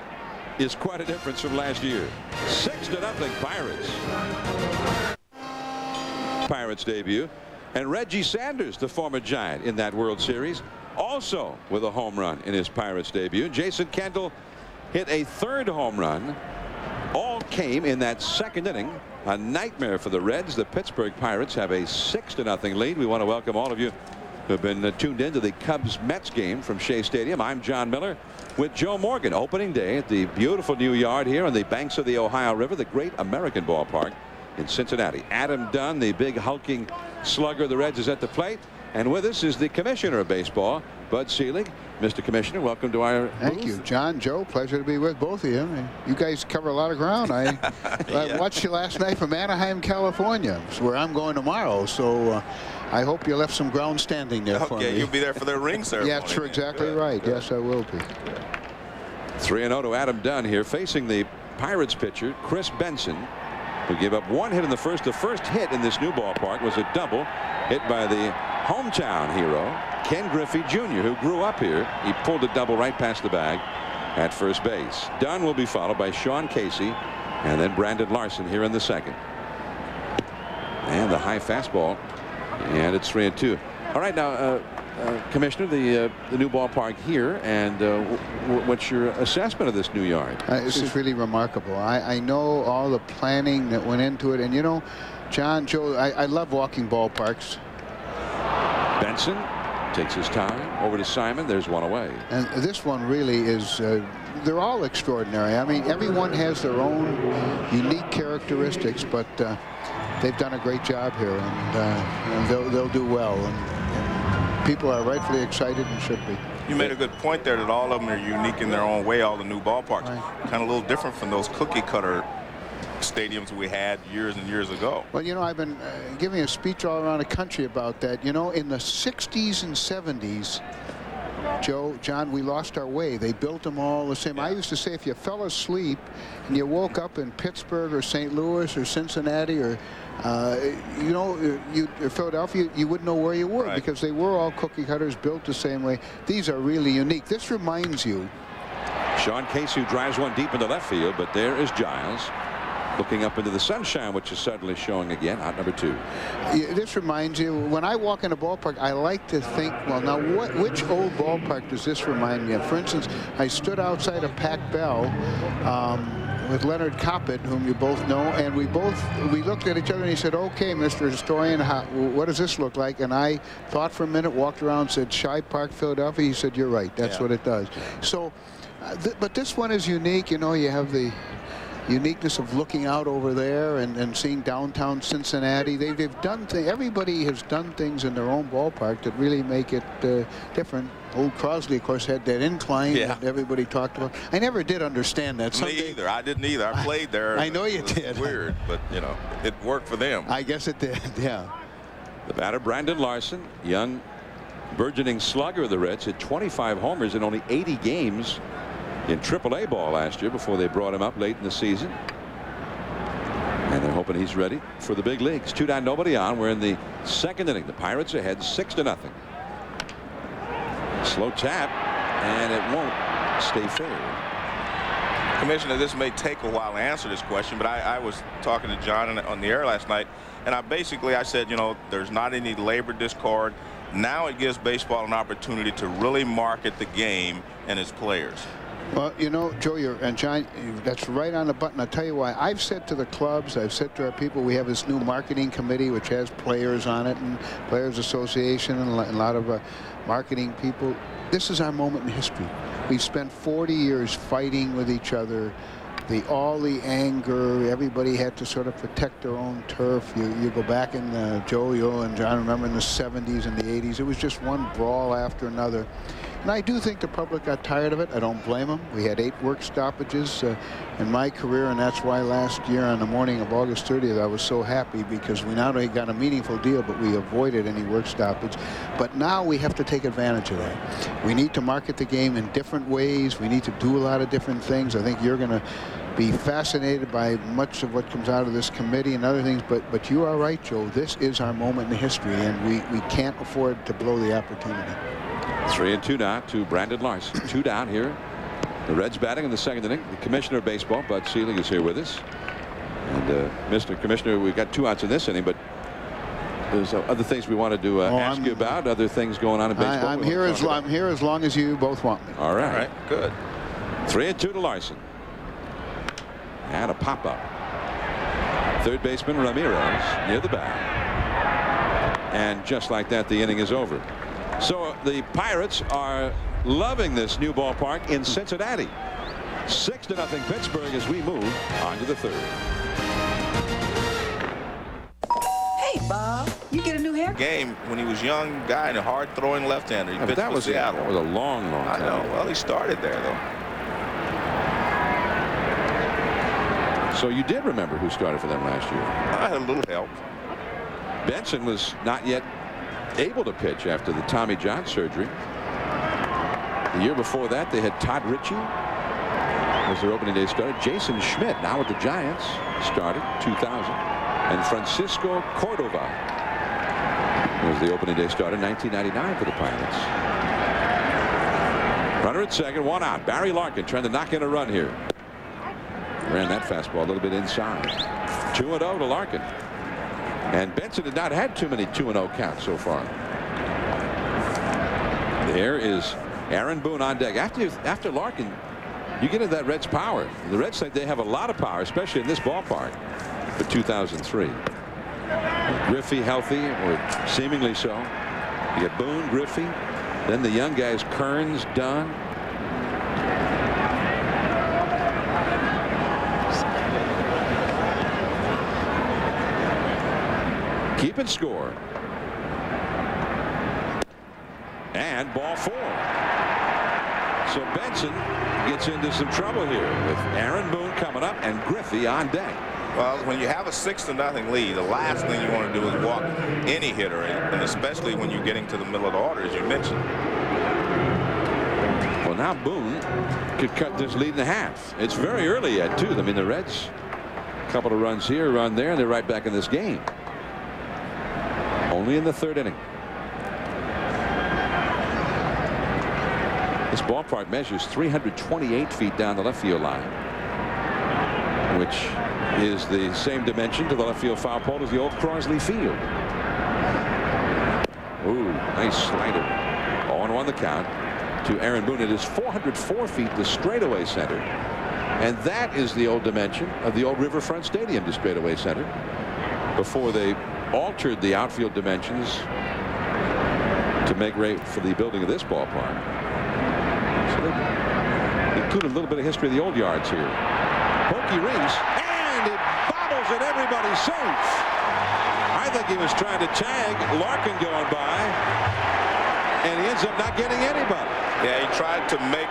is quite a difference from last year. 6-0 Pirates debut. And Reggie Sanders, the former Giant in that World Series, also with a home run in his Pirates debut. Jason Kendall hit a 3rd home run. All came in that 2nd inning. A nightmare for the Reds. The Pittsburgh Pirates have a 6-0 lead. We want to welcome all of you who have been tuned into the Cubs-Mets game from Shea Stadium. I'm John Miller with Joe Morgan. Opening day at the beautiful new yard here on the banks of the Ohio River, the great American ballpark in Cincinnati. Adam Dunn, the big hulking slugger of the Reds, is at the plate. And with us is the commissioner of baseball, Bud Selig. Mr. Commissioner, welcome to our Thank booth. you, John, Joe. Pleasure to be with both of you. You guys cover a lot of ground. I watched you last night from Anaheim, California, where I'm going tomorrow. So I hope you left some ground standing there for me. Okay, you'll be there for the ring ceremony. Yeah, that's exactly right. Good. Yes, I will be. 3-0 to Adam Dunn here, facing the Pirates pitcher, Chris Benson, who gave up 1 hit in the first. The first hit in this new ballpark was a double hit by the hometown hero, Ken Griffey Jr., who grew up here. He pulled a double right past the bag at first base. Dunn will be followed by Sean Casey and then Brandon Larson here in the second. And the high fastball, and it's 3-2. All right, now, Commissioner, the new ballpark here, and what's your assessment of this new yard? This is really remarkable. I know all the planning that went into it, and you know, John, Joe, I love walking ballparks. Benson takes his time over to Simon. There's one away. And this one really is, they're all extraordinary. I mean, everyone has their own unique characteristics, but they've done a great job here, and they'll do well. And people are rightfully excited and should be. You made a good point there that all of them are unique in their own way, all the new ballparks. Right. Kind of a little different from those cookie cutter stadiums we had years and years ago. Well, you know, I've been giving a speech all around the country about that. You know, in the 60s and 70s, Joe, John, we lost our way. They built them all the same. Yeah. I used to say if you fell asleep and you woke up in Pittsburgh or St. Louis or Cincinnati or you know, or Philadelphia, you wouldn't know where you were, right, because they were all cookie cutters built the same way. These are really unique. This reminds you. Sean Casey drives one deep into left field, but there is Giles looking up into the sunshine, which is suddenly showing again, out number 2. This reminds you, when I walk in a ballpark, I like to think, well, now which old ballpark does this remind me of? For instance, I stood outside of Pac Bell with Leonard Coppett, whom you both know, and we looked at each other, and he said, okay, Mr. Historian, what does this look like? And I thought for a minute, walked around, said Shibe Park, Philadelphia. He said, you're right, that's what it does. So, but this one is unique. You know, you have the uniqueness of looking out over there and seeing downtown Cincinnati. They've done things. Everybody has done things in their own ballpark that really make it different. Old Crosley, of course, had that incline that everybody talked about. I never did understand that. Me either. I didn't either. I played there. I know you did. Weird, but you know, it worked for them. I guess it did. Yeah. The batter, Brandon Larson, young burgeoning slugger of the Reds, hit 25 homers in only 80 games in AAA ball last year before they brought him up late in the season. And they're hoping he's ready for the big leagues. 2 down, nobody on. We're in the second inning. The Pirates ahead 6-0. Slow tap, and it won't stay fair. Commissioner, this may take a while to answer this question, but I was talking to John on the air last night, and I said, you know, there's not any labor discord. Now it gives baseball an opportunity to really market the game and its players. Well, you know, Joe, and John, that's right on the button. I'll tell you why. I've said to the clubs, I've said to our people, we have this new marketing committee which has players on it and Players Association and a lot of marketing people. This is our moment in history. We've spent 40 years fighting with each other. All the anger, everybody had to sort of protect their own turf. You go back in, Joe, you and John remember in the 70s and the 80s, it was just one brawl after another. And I do think the public got tired of it. I don't blame them. We had 8 work stoppages in my career, and that's why last year on the morning of August 30th, I was so happy, because we not only got a meaningful deal, but we avoided any work stoppage. But now we have to take advantage of that. We need to market the game in different ways. We need to do a lot of different things. I think you're going to be fascinated by much of what comes out of this committee and other things, but you are right, Joe. This is our moment in history, and we can't afford to blow the opportunity. 3-2 now to Brandon Larson. 2 down here. The Reds batting in the second inning. The commissioner of baseball, Bud Selig, is here with us. And Mr. Commissioner, we've got 2 outs in this inning, but there's other things we wanted to ask you about, other things going on in baseball. I'm here as long as you both want me. All right. All right, good. 3-2 to Larson. And a pop-up. Third baseman Ramirez near the bat. And just like that, the inning is over. So the Pirates are loving this new ballpark in Cincinnati. 6-0 Pittsburgh as we move on to the third. Hey, Bob, you get a new haircut? Game when he was young guy and a hard throwing left-hander. He pitched that for was Seattle. That was a long I time know. ago. Well, he started there though. So you did remember who started for them last year? I had a little help. Benson was not yet able to pitch after the Tommy John surgery. The year before that, they had Todd Ritchie was their opening day starter. Jason Schmidt, now with the Giants, started 2000. And Francisco Cordova was the opening day starter 1999 for the Pirates. Runner at second, one out. Barry Larkin trying to knock in a run here. Ran that fastball a little bit inside. 2-0 to Larkin. And Benson had not had too many 2-0 counts so far. There is Aaron Boone on deck. After Larkin, you get into that Reds power. The Reds say they have a lot of power, especially in this ballpark for 2003. Griffey healthy, or seemingly so. You get Boone, Griffey, then the young guys Kearns, Dunn. Keeping score. And ball 4. So Benson gets into some trouble here with Aaron Boone coming up and Griffey on deck. Well, when you have a 6-0 lead, the last thing you want to do is walk any hitter, and especially when you're getting to the middle of the order, as you mentioned. Well, now Boone could cut this lead in half. It's very early yet, too. I mean, the Reds, a couple of runs here, run there, and they're right back in this game. Only in the third inning. This ballpark measures 328 feet down the left field line, which is the same dimension to the left field foul pole as the old Crosley Field. Ooh, nice slider. 0-1 the count to Aaron Boone. It is 404 feet to straightaway center. And that is the old dimension of the old Riverfront Stadium to straightaway center before they altered the outfield dimensions to make way for the building of this ballpark. So they include a little bit of history of the old yards here. Pokey rings, and it bobbles and everybody's safe. I think he was trying to tag Larkin going by, and he ends up not getting anybody. Yeah, he tried to make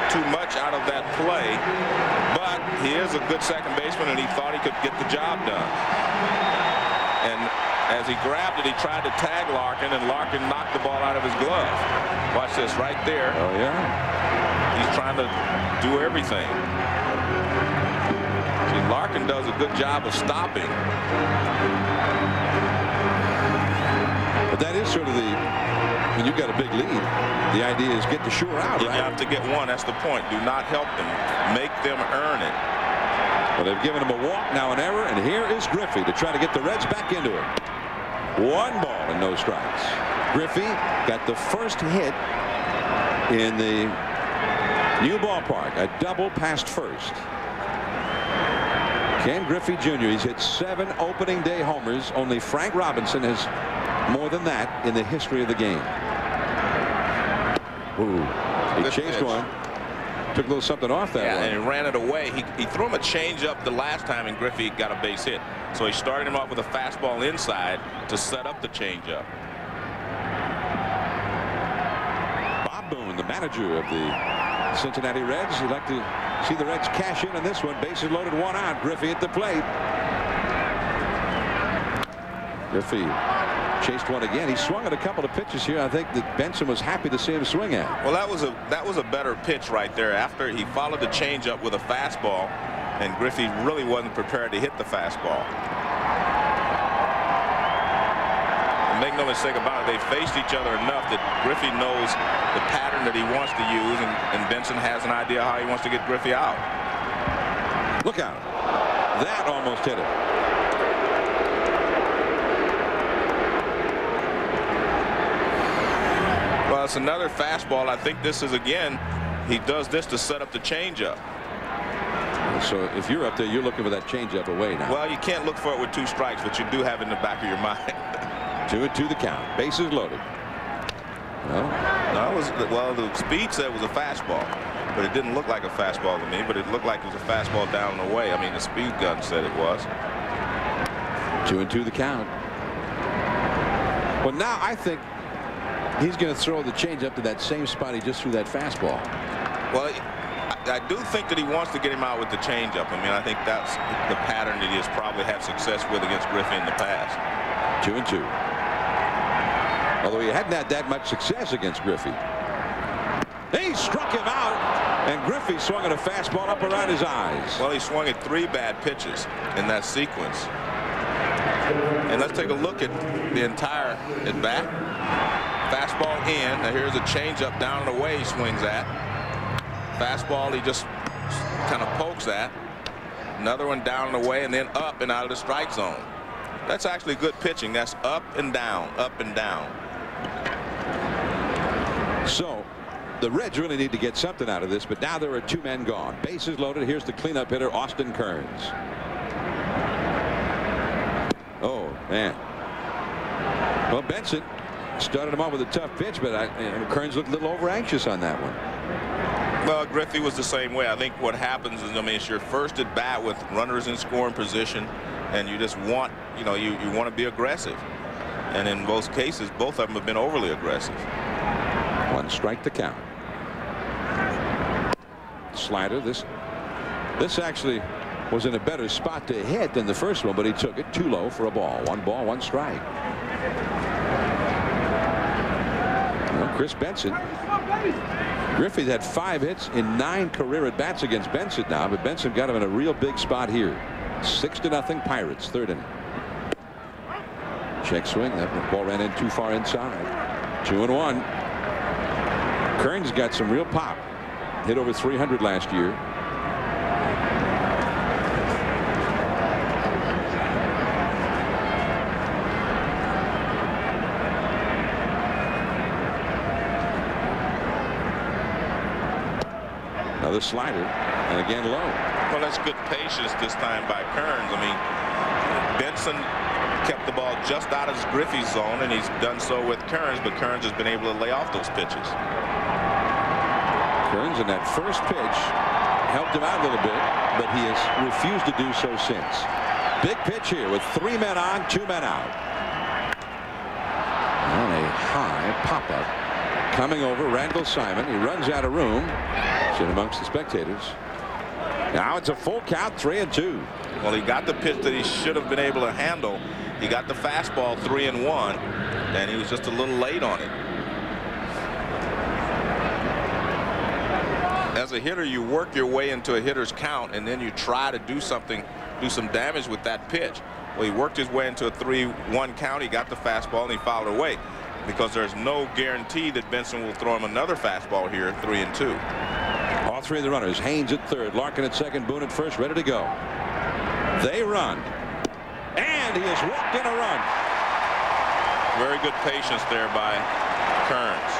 too much out of that play, but he is a good second baseman, and he thought he could get the job done. And as he grabbed it, he tried to tag Larkin, and Larkin knocked the ball out of his glove. Watch this right there. Oh, yeah. He's trying to do everything. See, Larkin does a good job of stopping. But that is sort of when you've got a big lead, the idea is get the sure out, right? You have to get one. That's the point. Do not help them. Make them earn it. Well, they've given him a walk, now an error, and here is Griffey to try to get the Reds back into it. 1 ball and no strikes. Griffey got the first hit in the new ballpark, a double past first. Ken Griffey Jr. He's hit 7 opening day homers. Only Frank Robinson has more than that in the history of the game. Ooh, he chased one. Took a little something off that one. And he ran it away. He threw him a changeup the last time, and Griffey got a base hit. So he started him off with a fastball inside to set up the changeup. Bob Boone, the manager of the Cincinnati Reds. He'd like to see the Reds cash in on this one. Bases loaded, 1 out. Griffey at the plate. Griffey chased one again. He swung at a couple of pitches here. I think that Benson was happy to see him swing at. Well, that was a better pitch right there. After he followed the changeup with a fastball, and Griffey really wasn't prepared to hit the fastball. And make no mistake about it, they faced each other enough that Griffey knows the pattern that he wants to use, and Benson has an idea how he wants to get Griffey out. Look out. That almost hit him. Well, it's another fastball. I think this is, again, he does this to set up the changeup. So if you're up there, you're looking for that changeup away now. Well, you can't look for it with 2 strikes, but you do have it in the back of your mind. 2-2 the count. Bases loaded. No, it was, well, the speed said it was a fastball, but it didn't look like a fastball to me, but it looked like it was a fastball down and away. I mean, the speed gun said it was. 2-2 the count. Well, now I think he's going to throw the changeup to that same spot he just threw that fastball. Well, I do think that he wants to get him out with the changeup. I mean, I think that's the pattern that he has probably had success with against Griffey in the past. 2-2. Although he hadn't had that much success against Griffey. He struck him out, and Griffey swung at a fastball up around his eyes. Well, he swung at 3 bad pitches in that sequence. And let's take a look at the entire at bat. Fastball in. Now here's a changeup down and away he swings at. Fastball he just kind of pokes at. Another one down and away, and then up and out of the strike zone. That's actually good pitching. That's up and down, up and down. So the Reds really need to get something out of this, but now there are 2 men gone. Bases loaded. Here's the cleanup hitter, Austin Kearns. Oh, man. Well, Benson started him off with a tough pitch, but Kearns looked a little over anxious on that one. Well, Griffey was the same way. I think what happens is, I mean, it's your first at bat with runners in scoring position, and you just want, you know, you want to be aggressive. And in most cases, both of them have been overly aggressive. 1 strike the count. Slider. This actually was in a better spot to hit than the first one, but he took it too low for a ball. 1 ball, 1 strike. Well, Chris Benson. Griffey's had 5 hits in 9 career at bats against Benson now, but Benson got him in a real big spot here. 6-0 Pirates, 3rd inning. Check swing. That ball ran in too far inside. 2-1. Kearns got some real pop. Hit over 300 last year. Another slider, and again low. Well, that's good patience this time by Kearns. I mean, Benson kept the ball just out of Griffey's zone, and he's done so with Kearns, but Kearns has been able to lay off those pitches. Kearns in that first pitch helped him out a little bit, but he has refused to do so since. Big pitch here with 3 men on, 2 men out. And a high pop-up coming over Randall Simon. He runs out of room. In amongst the spectators. Now it's a full count, 3-2. Well, he got the pitch that he should have been able to handle. He got the fastball 3-1, and he was just a little late on it. As a hitter, you work your way into a hitter's count, and then you try to do something, do some damage with that pitch. Well, he worked his way into a 3-1 count. He got the fastball, and he fouled away, because there's no guarantee that Benson will throw him another fastball here at 3-2. All 3 of the runners. Haynes at 3rd, Larkin at 2nd, Boone at 1st, ready to go. They run, and he has walked in a run. Very good patience there by Kearns.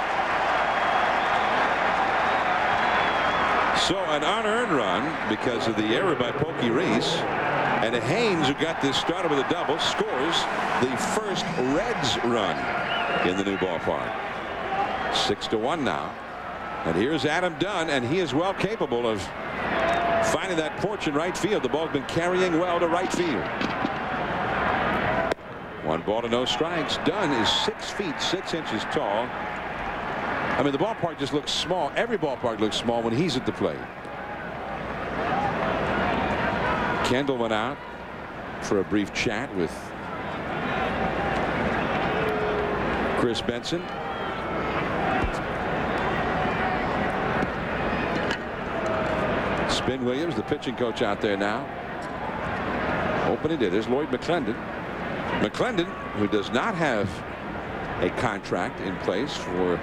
So an unearned run because of the error by Pokey Reese, and Haynes, who got this started with a double, scores the first Reds run in the new ballpark. 6-1 now. And here's Adam Dunn, and he is well capable of finding that porch in right field. The ball's been carrying well to right field. 1 ball to no strikes. Dunn is 6 feet 6 inches tall. I mean, the ballpark just looks small. Every ballpark looks small when he's at the plate. Kendall went out for a brief chat with Chris Benson. Spin Williams, the pitching coach, out there now. Opening hitters, Lloyd McClendon. McClendon, who does not have a contract in place for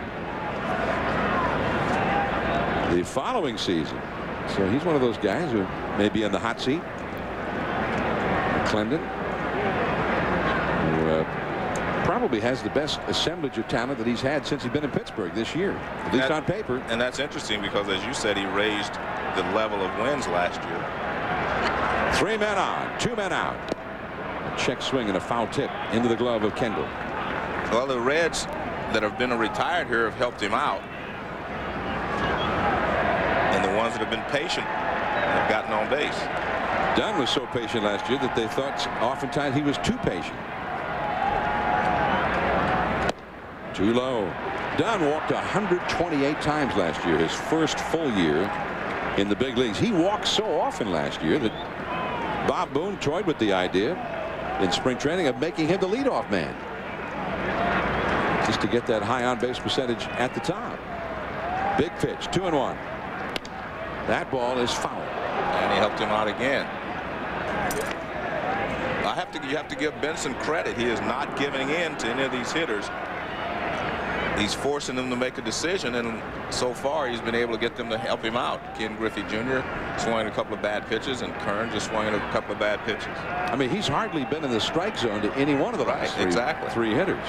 the following season. So he's one of those guys who may be on the hot seat. McClendon, who probably has the best assemblage of talent that he's had since he's been in Pittsburgh this year, at least on paper. And that's interesting because, as you said, he raised the level of wins last year. 3 men on, 2 men out. A check swing and a foul tip into the glove of Kendall. Well, the Reds that have been retired here have helped him out. And the ones that have been patient have gotten on base. Dunn was so patient last year that they thought oftentimes he was too patient. Too low. Dunn walked 128 times last year, his first full year in the big leagues. He walked so often last year that Bob Boone toyed with the idea in spring training of making him the leadoff man, just to get that high on base percentage at the top. Big pitch, 2-1. That ball is foul. And he helped him out again. You have to give Benson credit. He is not giving in to any of these hitters. He's forcing them to make a decision, and so far he's been able to get them to help him out. Ken Griffey Jr. swinging a couple of bad pitches, and Kern just swinging a couple of bad pitches. I mean, he's hardly been in the strike zone to any one of the last three hitters.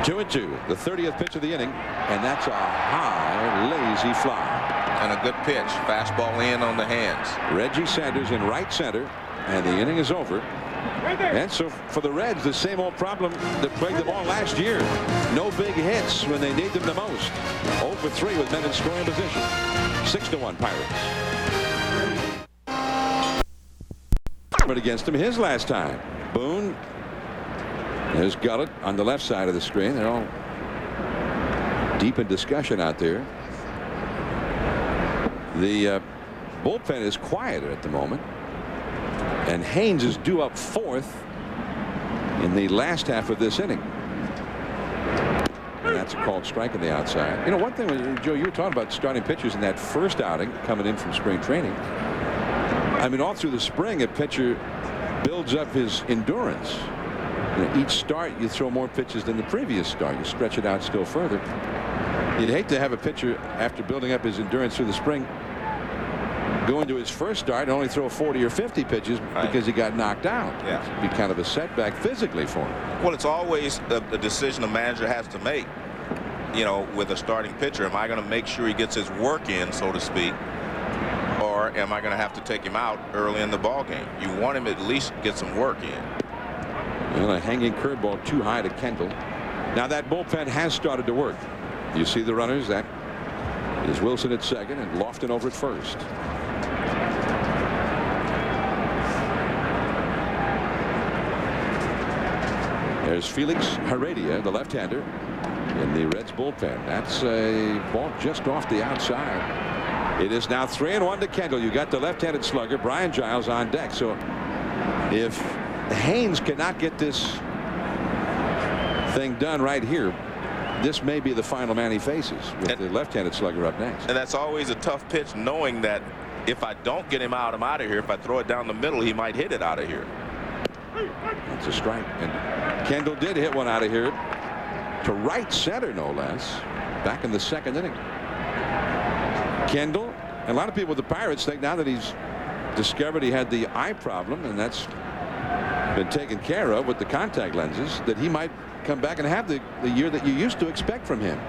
2-2, the 30th pitch of the inning, and that's a high, lazy fly. And a good pitch, fastball in on the hands. Reggie Sanders in right center, and the inning is over. And so for the Reds, the same old problem that plagued them all last year. No big hits when they need them the most. 0 for 3 with men in scoring position. 6-1 Pirates. But against him his last time. Boone. There's Gullett on the left side of the screen. They're all deep in discussion out there. The bullpen is quieter at the moment. And Haynes is due up 4th in the last half of this inning. And that's a called strike on the outside. You know, one thing, Joe, you were talking about starting pitchers in that first outing coming in from spring training. I mean, all through the spring, a pitcher builds up his endurance. You know, each start, you throw more pitches than the previous start. You stretch it out still further. You'd hate to have a pitcher, after building up his endurance through the spring, go into his first start and only throw 40 or 50 pitches because he got knocked out. Yeah. It'd be kind of a setback physically for him. Well, it's always a decision a manager has to make, you know, with a starting pitcher. Am I going to make sure he gets his work in, so to speak, or am I going to have to take him out early in the ball game? You want him to at least get some work in. Well, a hanging curveball too high to Kendall. Now that bullpen has started to work. You see the runners. That is Wilson at second and Lofton over at first. There's Felix Heredia, the left-hander, in the Reds bullpen. That's a ball just off the outside. It is now 3-1 to Kendall. You got the left-handed slugger Brian Giles on deck. So if Haynes cannot get this thing done right here, this may be the final man he faces with the left-handed slugger up next. And that's always a tough pitch, knowing that if I don't get him out, I'm out of here. If I throw it down the middle, he might hit it out of here. It's a strike, and Kendall did hit one out of here to right center, no less, back in the second inning. Kendall, and a lot of people with the Pirates think now that he's discovered he had the eye problem, and that's been taken care of with the contact lenses, that he might come back and have the year that you used to expect from him.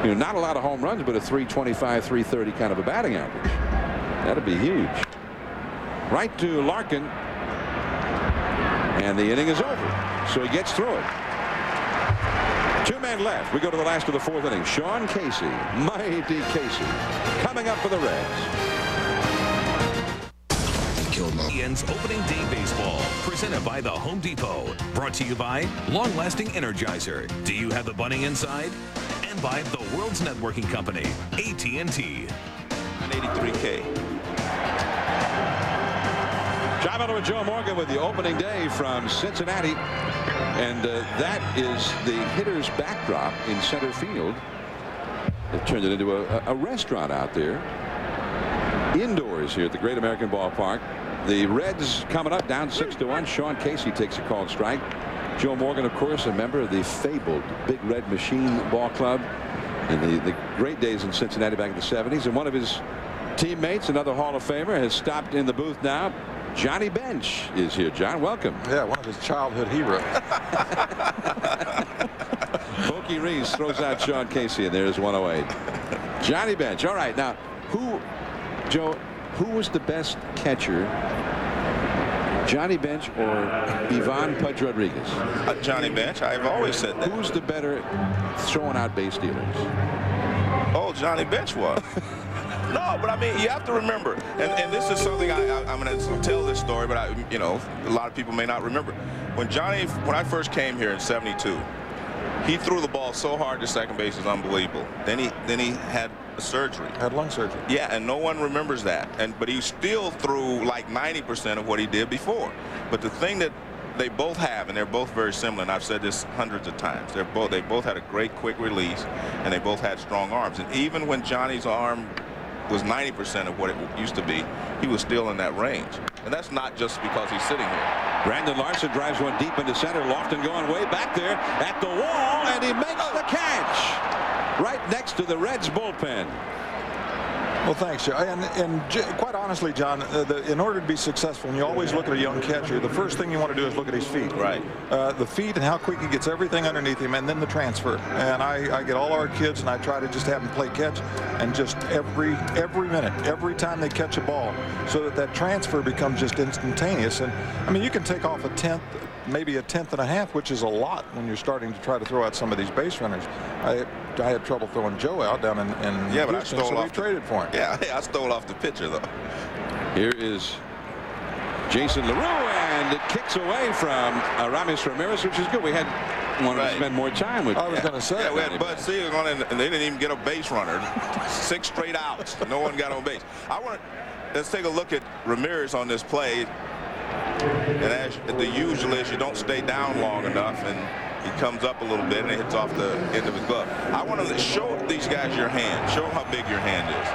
You know, not a lot of home runs, but a 325, 330 kind of a batting average. That'd be huge. Right to Larkin. And the inning is over. So he gets through it. 2 men left. We go to the last of the 4th inning. Sean Casey, mighty Casey, coming up for the Reds. ESPN's Opening Day Baseball, presented by the Home Depot. Brought to you by Long Lasting Energizer. Do you have the bunny inside? And by the world's networking company, AT&T. 83K. John Miller and Joe Morgan with the opening day from Cincinnati. And that is the hitter's backdrop in center field. They've turned it into a restaurant out there. Indoors here at the Great American Ballpark. The Reds coming up down 6-1. Sean Casey takes a called strike. Joe Morgan, of course, a member of the fabled Big Red Machine Ball Club in the great days in Cincinnati back in the 70s. And one of his teammates, another Hall of Famer, has stopped in the booth now. Johnny Bench is here. John, welcome. Yeah, one of his childhood heroes. Pokey Reese throws out Sean Casey, and there's 108. Johnny Bench. All right, now, Joe, who was the best catcher Johnny Bench or Ivan Pudge Rodriguez? Johnny Bench. I've always said that. Who's the better throwing out base stealers? Oh, Johnny Bench was. No, but I mean, you have to remember, and this is something I'm going to tell this story, but a lot of people may not remember. When I first came here in '72, he threw the ball so hard to second base is unbelievable. Then he had a surgery. Had lung surgery. Yeah, and no one remembers that. But he still threw like 90% of what he did before. But the thing that they both have, and they're both very similar, and I've said this hundreds of times, they both had a great quick release, and they both had strong arms. And even when Johnny's arm was 90% of what it used to be, he was still in that range. And that's not just because he's sitting here. Brandon Larson drives one deep into center. Lofton going way back there at the wall, and he makes the catch right next to the Reds bullpen. Well, thanks, Joe. And quite honestly, John, in order to be successful, and you always look at a young catcher, the first thing you want to do is look at his feet. Right. The feet and how quick he gets everything underneath him, and then the transfer. And I get all our kids, and I try to just have them play catch, and just every minute, every time they catch a ball, so that transfer becomes just instantaneous. And I mean, you can take off a tenth, maybe a tenth and a half, which is a lot when you're starting to try to throw out some of these base runners. I had trouble throwing Joe out down in yeah, but Houston, I stole so off we traded for him. Yeah, I stole off the pitcher though. Here is Jason LaRue, and it kicks away from Aramis Ramirez, which is good. We had wanted to spend more time with. I was going to say. Yeah, we had Bud Seager on, and they didn't even get a base runner. 6 straight outs. No one got on base. Let's take a look at Ramirez on this play. And as the usual is, you don't stay down long enough, and he comes up a little bit and it hits off the end of his glove. I want to show these guys your hand. Show them how big your hand is.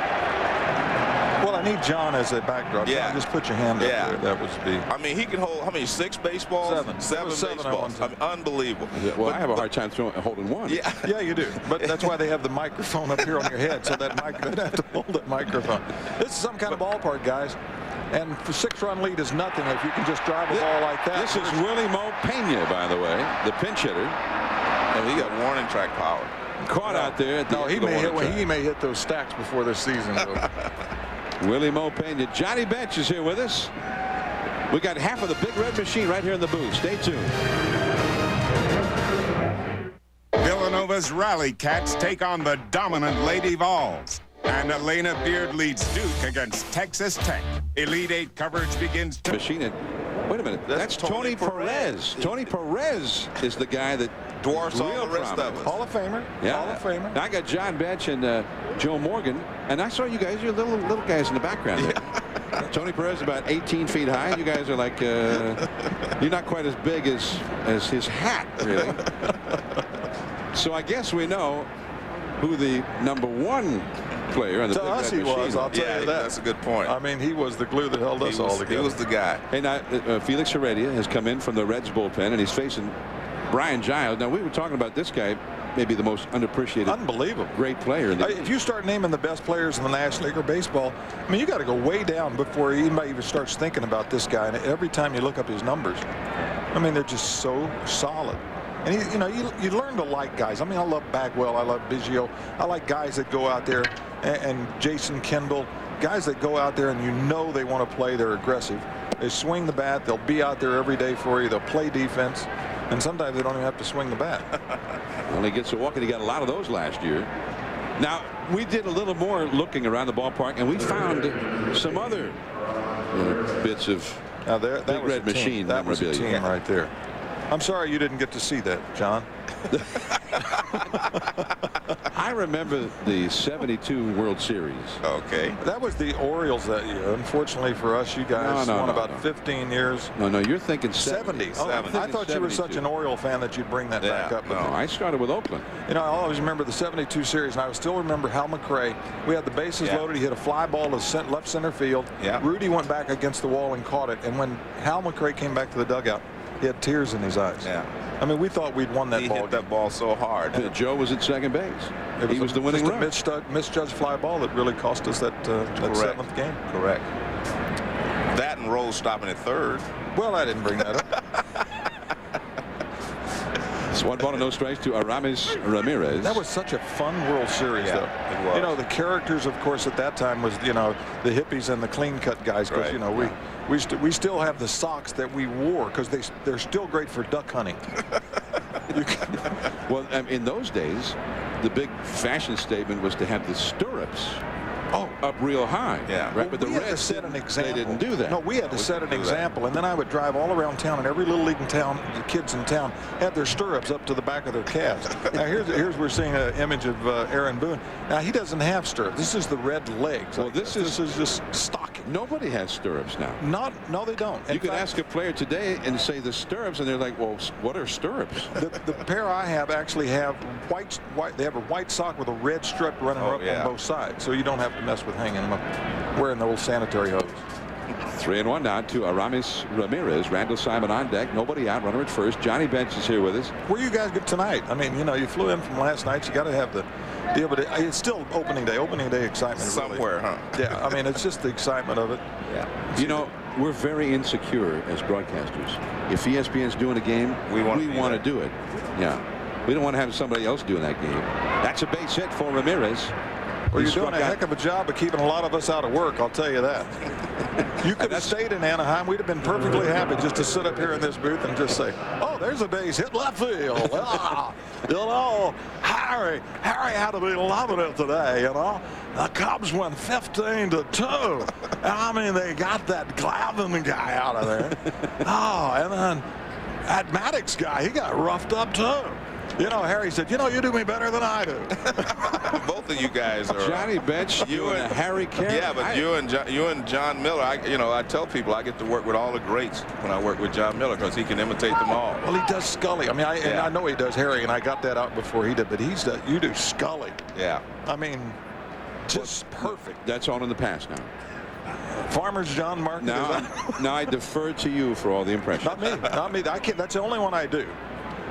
Well, I need John as a backdrop. Yeah. John, just put your hand up there. That was the. I mean, he can hold how many? 6 baseballs? Seven baseballs. I mean, unbelievable. Well, I have a hard time holding one. Yeah. Yeah, you do. But that's why they have the microphone up here on your head, so that mic doesn't have to hold that microphone. This is some kind of ballpark, guys. And for 6-run lead is nothing if you can just drive a ball like that. This is Willie Mo Pena, by the way, the pinch hitter. And he got warning track power. Caught out there at the he may hit those stacks before this season. Willie Mo Pena. Johnny Bench is here with us. We got half of the Big Red Machine right here in the booth. Stay tuned. Villanova's Rally Cats take on the dominant Lady Vols. And Elena Beard leads Duke against Texas Tech. Elite 8 coverage begins. Machine. Wait a minute. That's Tony Perez. Tony Perez is the guy that dwarfs all the rest of us. Hall of Famer. Yeah. Hall of Famer. I got John Bench and Joe Morgan, and I saw you guys. You're little guys in the background there. Tony Perez about 18 feet high. You guys are like you're not quite as big as his hat, really. So I guess we know who the #1 player on the Big us Red he Machine was. I'll tell you that. That's a good point. I mean, he was the glue that held us all together. He was the guy. Hey, now Felix Heredia has come in from the Reds bullpen, and he's facing Brian Giles. Now we were talking about this guy, maybe the most unappreciated, unbelievable, great player. If you start naming the best players in the National League or baseball, I mean, you got to go way down before anybody even starts thinking about this guy. And every time you look up his numbers, I mean, they're just so solid. And you learn to like guys. I mean, I love Bagwell. I love Biggio. I like guys that go out there, and Jason Kendall, guys that go out there and they want to play. They're aggressive. They swing the bat. They'll be out there every day for you. They'll play defense. And sometimes they don't even have to swing the bat. Well, he gets to walk, and he got a lot of those last year. Now, we did a little more looking around the ballpark, and we found some other bits of Big Red Machine That was a team right there. I'm sorry you didn't get to see that, John. I remember the '72 World Series. Okay. That was the Orioles that year. Unfortunately for us, you guys won about 15 years. No, you're thinking 70. Oh, I thought you were such an Oriole fan that you'd bring that back up. No, I started with Oakland. I always remember the '72 series, and I still remember Hal McRae. We had the bases loaded. He hit a fly ball to left center field. Yeah. Rudy went back against the wall and caught it. And when Hal McRae came back to the dugout, he had tears in his eyes. Yeah. I mean, we thought we'd won that ball. He hit that ball so hard. Joe was at second base. He was the winning run. Just a misjudged fly ball that really cost us that 7th game. Correct. That and Rose stopping at third. Well, I didn't bring that up. 1 ball and no strikes to Aramis Ramirez. That was such a fun World Series, though. It was. You know, the characters, of course, at that time was, you know, the hippies and the clean-cut guys. Because, you know, we still have the socks that we wore because they're still great for duck hunting. Well, in those days, the big fashion statement was to have the stirrups up real high. Yeah. Right. But the we had to Reds set an example. They didn't do that. No, we had to set an example, and then I would drive all around town, and every little league in town, the kids in town had their stirrups up to the back of their calves. Now here's we're seeing an image of Aaron Boone. Now he doesn't have stirrups. This is the red legs. Well, this is just stocking. Nobody has stirrups now. No, they don't. You could ask a player today and say the stirrups, and they're like, well, what are stirrups? The pair I have actually have white. They have a white sock with a red strip running up on both sides, so you don't have to mess with hanging them up, wearing the old sanitary hose. 3-1 now to Aramis Ramirez. Randall Simon on deck. Nobody out. Runner at first. Johnny Bench is here with us. Where you guys get tonight? I mean, you know, you flew in from last night. You got to have the deal, but it's still opening day. Opening day excitement. Somewhere, really. Yeah, I mean, it's just the excitement of it. Yeah. You know, we're very insecure as broadcasters. If ESPN's doing a game, we want to do it. Yeah. We don't want to have somebody else doing that game. That's a base hit for Ramirez. Well, you're doing a heck of a job of keeping a lot of us out of work, I'll tell you that. You could have stayed in Anaheim. We'd have been perfectly happy just to sit up here in this booth and just say, oh, there's a base hit left field. You know, Harry had to be loving it today, you know. The Cubs won 15-2. I mean, they got that Glavine guy out of there. And then that Maddox guy, he got roughed up too. You know, Harry said, you know, you do me better than I do. Both of you guys are. Johnny Bench, you and Harry Carey. Yeah, but you and John Miller, I tell people I get to work with all the greats when I work with John Miller because he can imitate them all. Well, he does Scully. I mean, I know he does Harry, and I got that out before he did, but you do Scully. Yeah. I mean, just perfect. That's all in the past now. Farmer's John Martin. Now I defer to you for all the impressions. Not me. I can't. That's the only one I do.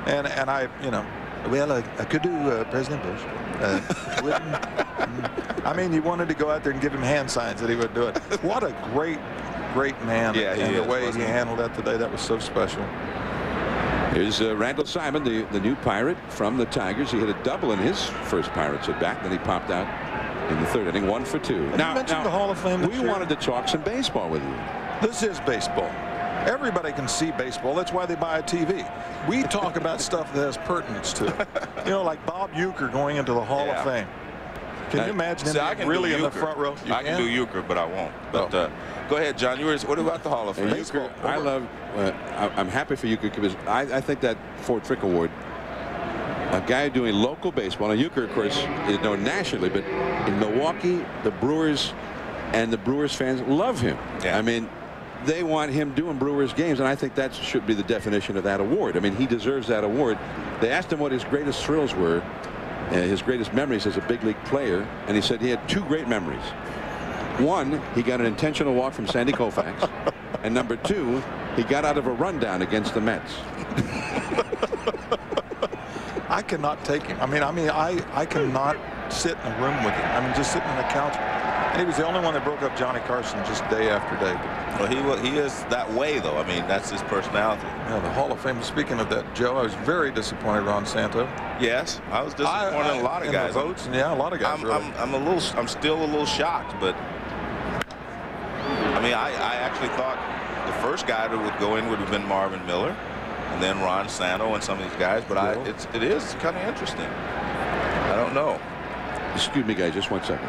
And I, you know, well, I could do President Bush. I mean, you wanted to go out there and give him hand signs that he would do it. What a great man. Yeah, and the way he handled that today, that was so special. Here's Randall Simon, the new Pirate from the Tigers. He hit a double in his first Pirates at bat. Then he popped out in the third inning, 1 for 2. You mentioned the Hall of Fame. We wanted to talk some baseball with you. This is baseball. Everybody can see baseball. That's why they buy a TV. We talk about stuff that has pertinence to it. You know, like Bob Uecker going into the Hall of Fame. Can you imagine him really in the front row? I can do Uecker, but I won't. But go ahead, John. What about the Hall of Fame? Uecker, I love. I'm happy for Uecker because I think that Ford Frick Award, a guy doing local baseball. Now Uecker, of course, is known nationally, but in Milwaukee, the Brewers and the Brewers fans love him. Yeah. I mean, they want him doing Brewers games, and I think that should be the definition of that award. I mean, he deserves that award. They asked him what his greatest thrills were, his greatest memories as a big league player, and he said he had 2 great memories. One, he got an intentional walk from Sandy Koufax, and number 2, he got out of a rundown against the Mets. I cannot take him. I mean, I cannot sit in a room with him. I mean, just sitting on the couch. And he was the only one that broke up Johnny Carson just day after day. Well, he is that way, though. I mean, that's his personality. Yeah, the Hall of Fame. Speaking of that, Joe, I was very disappointed Ron Santo. Yes, I was disappointed in a lot of guys. Votes, and yeah, a lot of guys. I'm still a little shocked, but I mean, I actually thought the first guy that would go in would have been Marvin Miller, and then Ron Santo and some of these guys. But it is kind of interesting. I don't know. Excuse me, guys, just 1 second.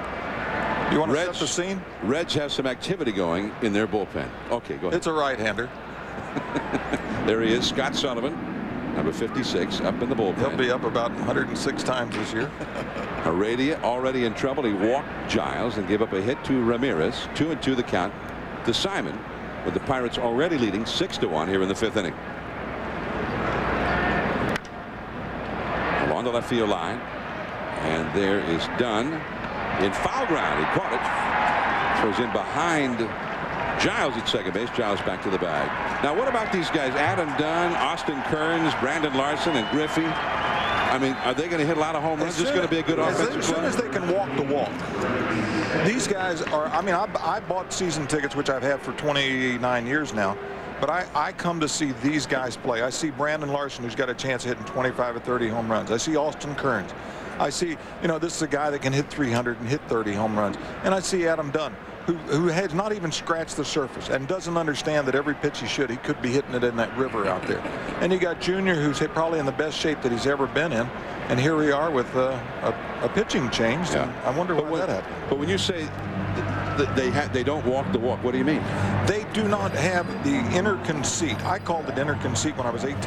You want to set the scene? Reds have some activity going in their bullpen. Okay, go ahead. It's a right-hander. There he is, Scott Sullivan, number 56, up in the bullpen. He'll be up about 106 times this year. Heredia already in trouble. He walked Giles and gave up a hit to Ramirez. 2-2 the count to Simon, with the Pirates already leading 6-1 here in the 5th inning. Along the left field line, and there is Dunn. In foul ground, he caught it. Throws in behind Giles at second base. Giles back to the bag. Now, what about these guys? Adam Dunn, Austin Kearns, Brandon Larson, and Griffey. I mean, are they going to hit a lot of home runs? Is this going to be a good offensive As soon as they can walk the walk. These guys are, I mean, I bought season tickets, which I've had for 29 years now, But I come to see these guys play. I see Brandon Larson, who's got a chance of hitting 25 or 30 home runs. I see Austin Kearns. I see, this is a guy that can hit 300 and hit 30 home runs. And I see Adam Dunn, who has not even scratched the surface and doesn't understand that every pitch he could be hitting it in that river out there. And you got Junior, who's probably in the best shape that he's ever been in. And here we are with a pitching change. Yeah. And I wonder why that happened. But when you say they don't walk the walk, what do you mean? They do not have the inner conceit. I called it inner conceit when I was 18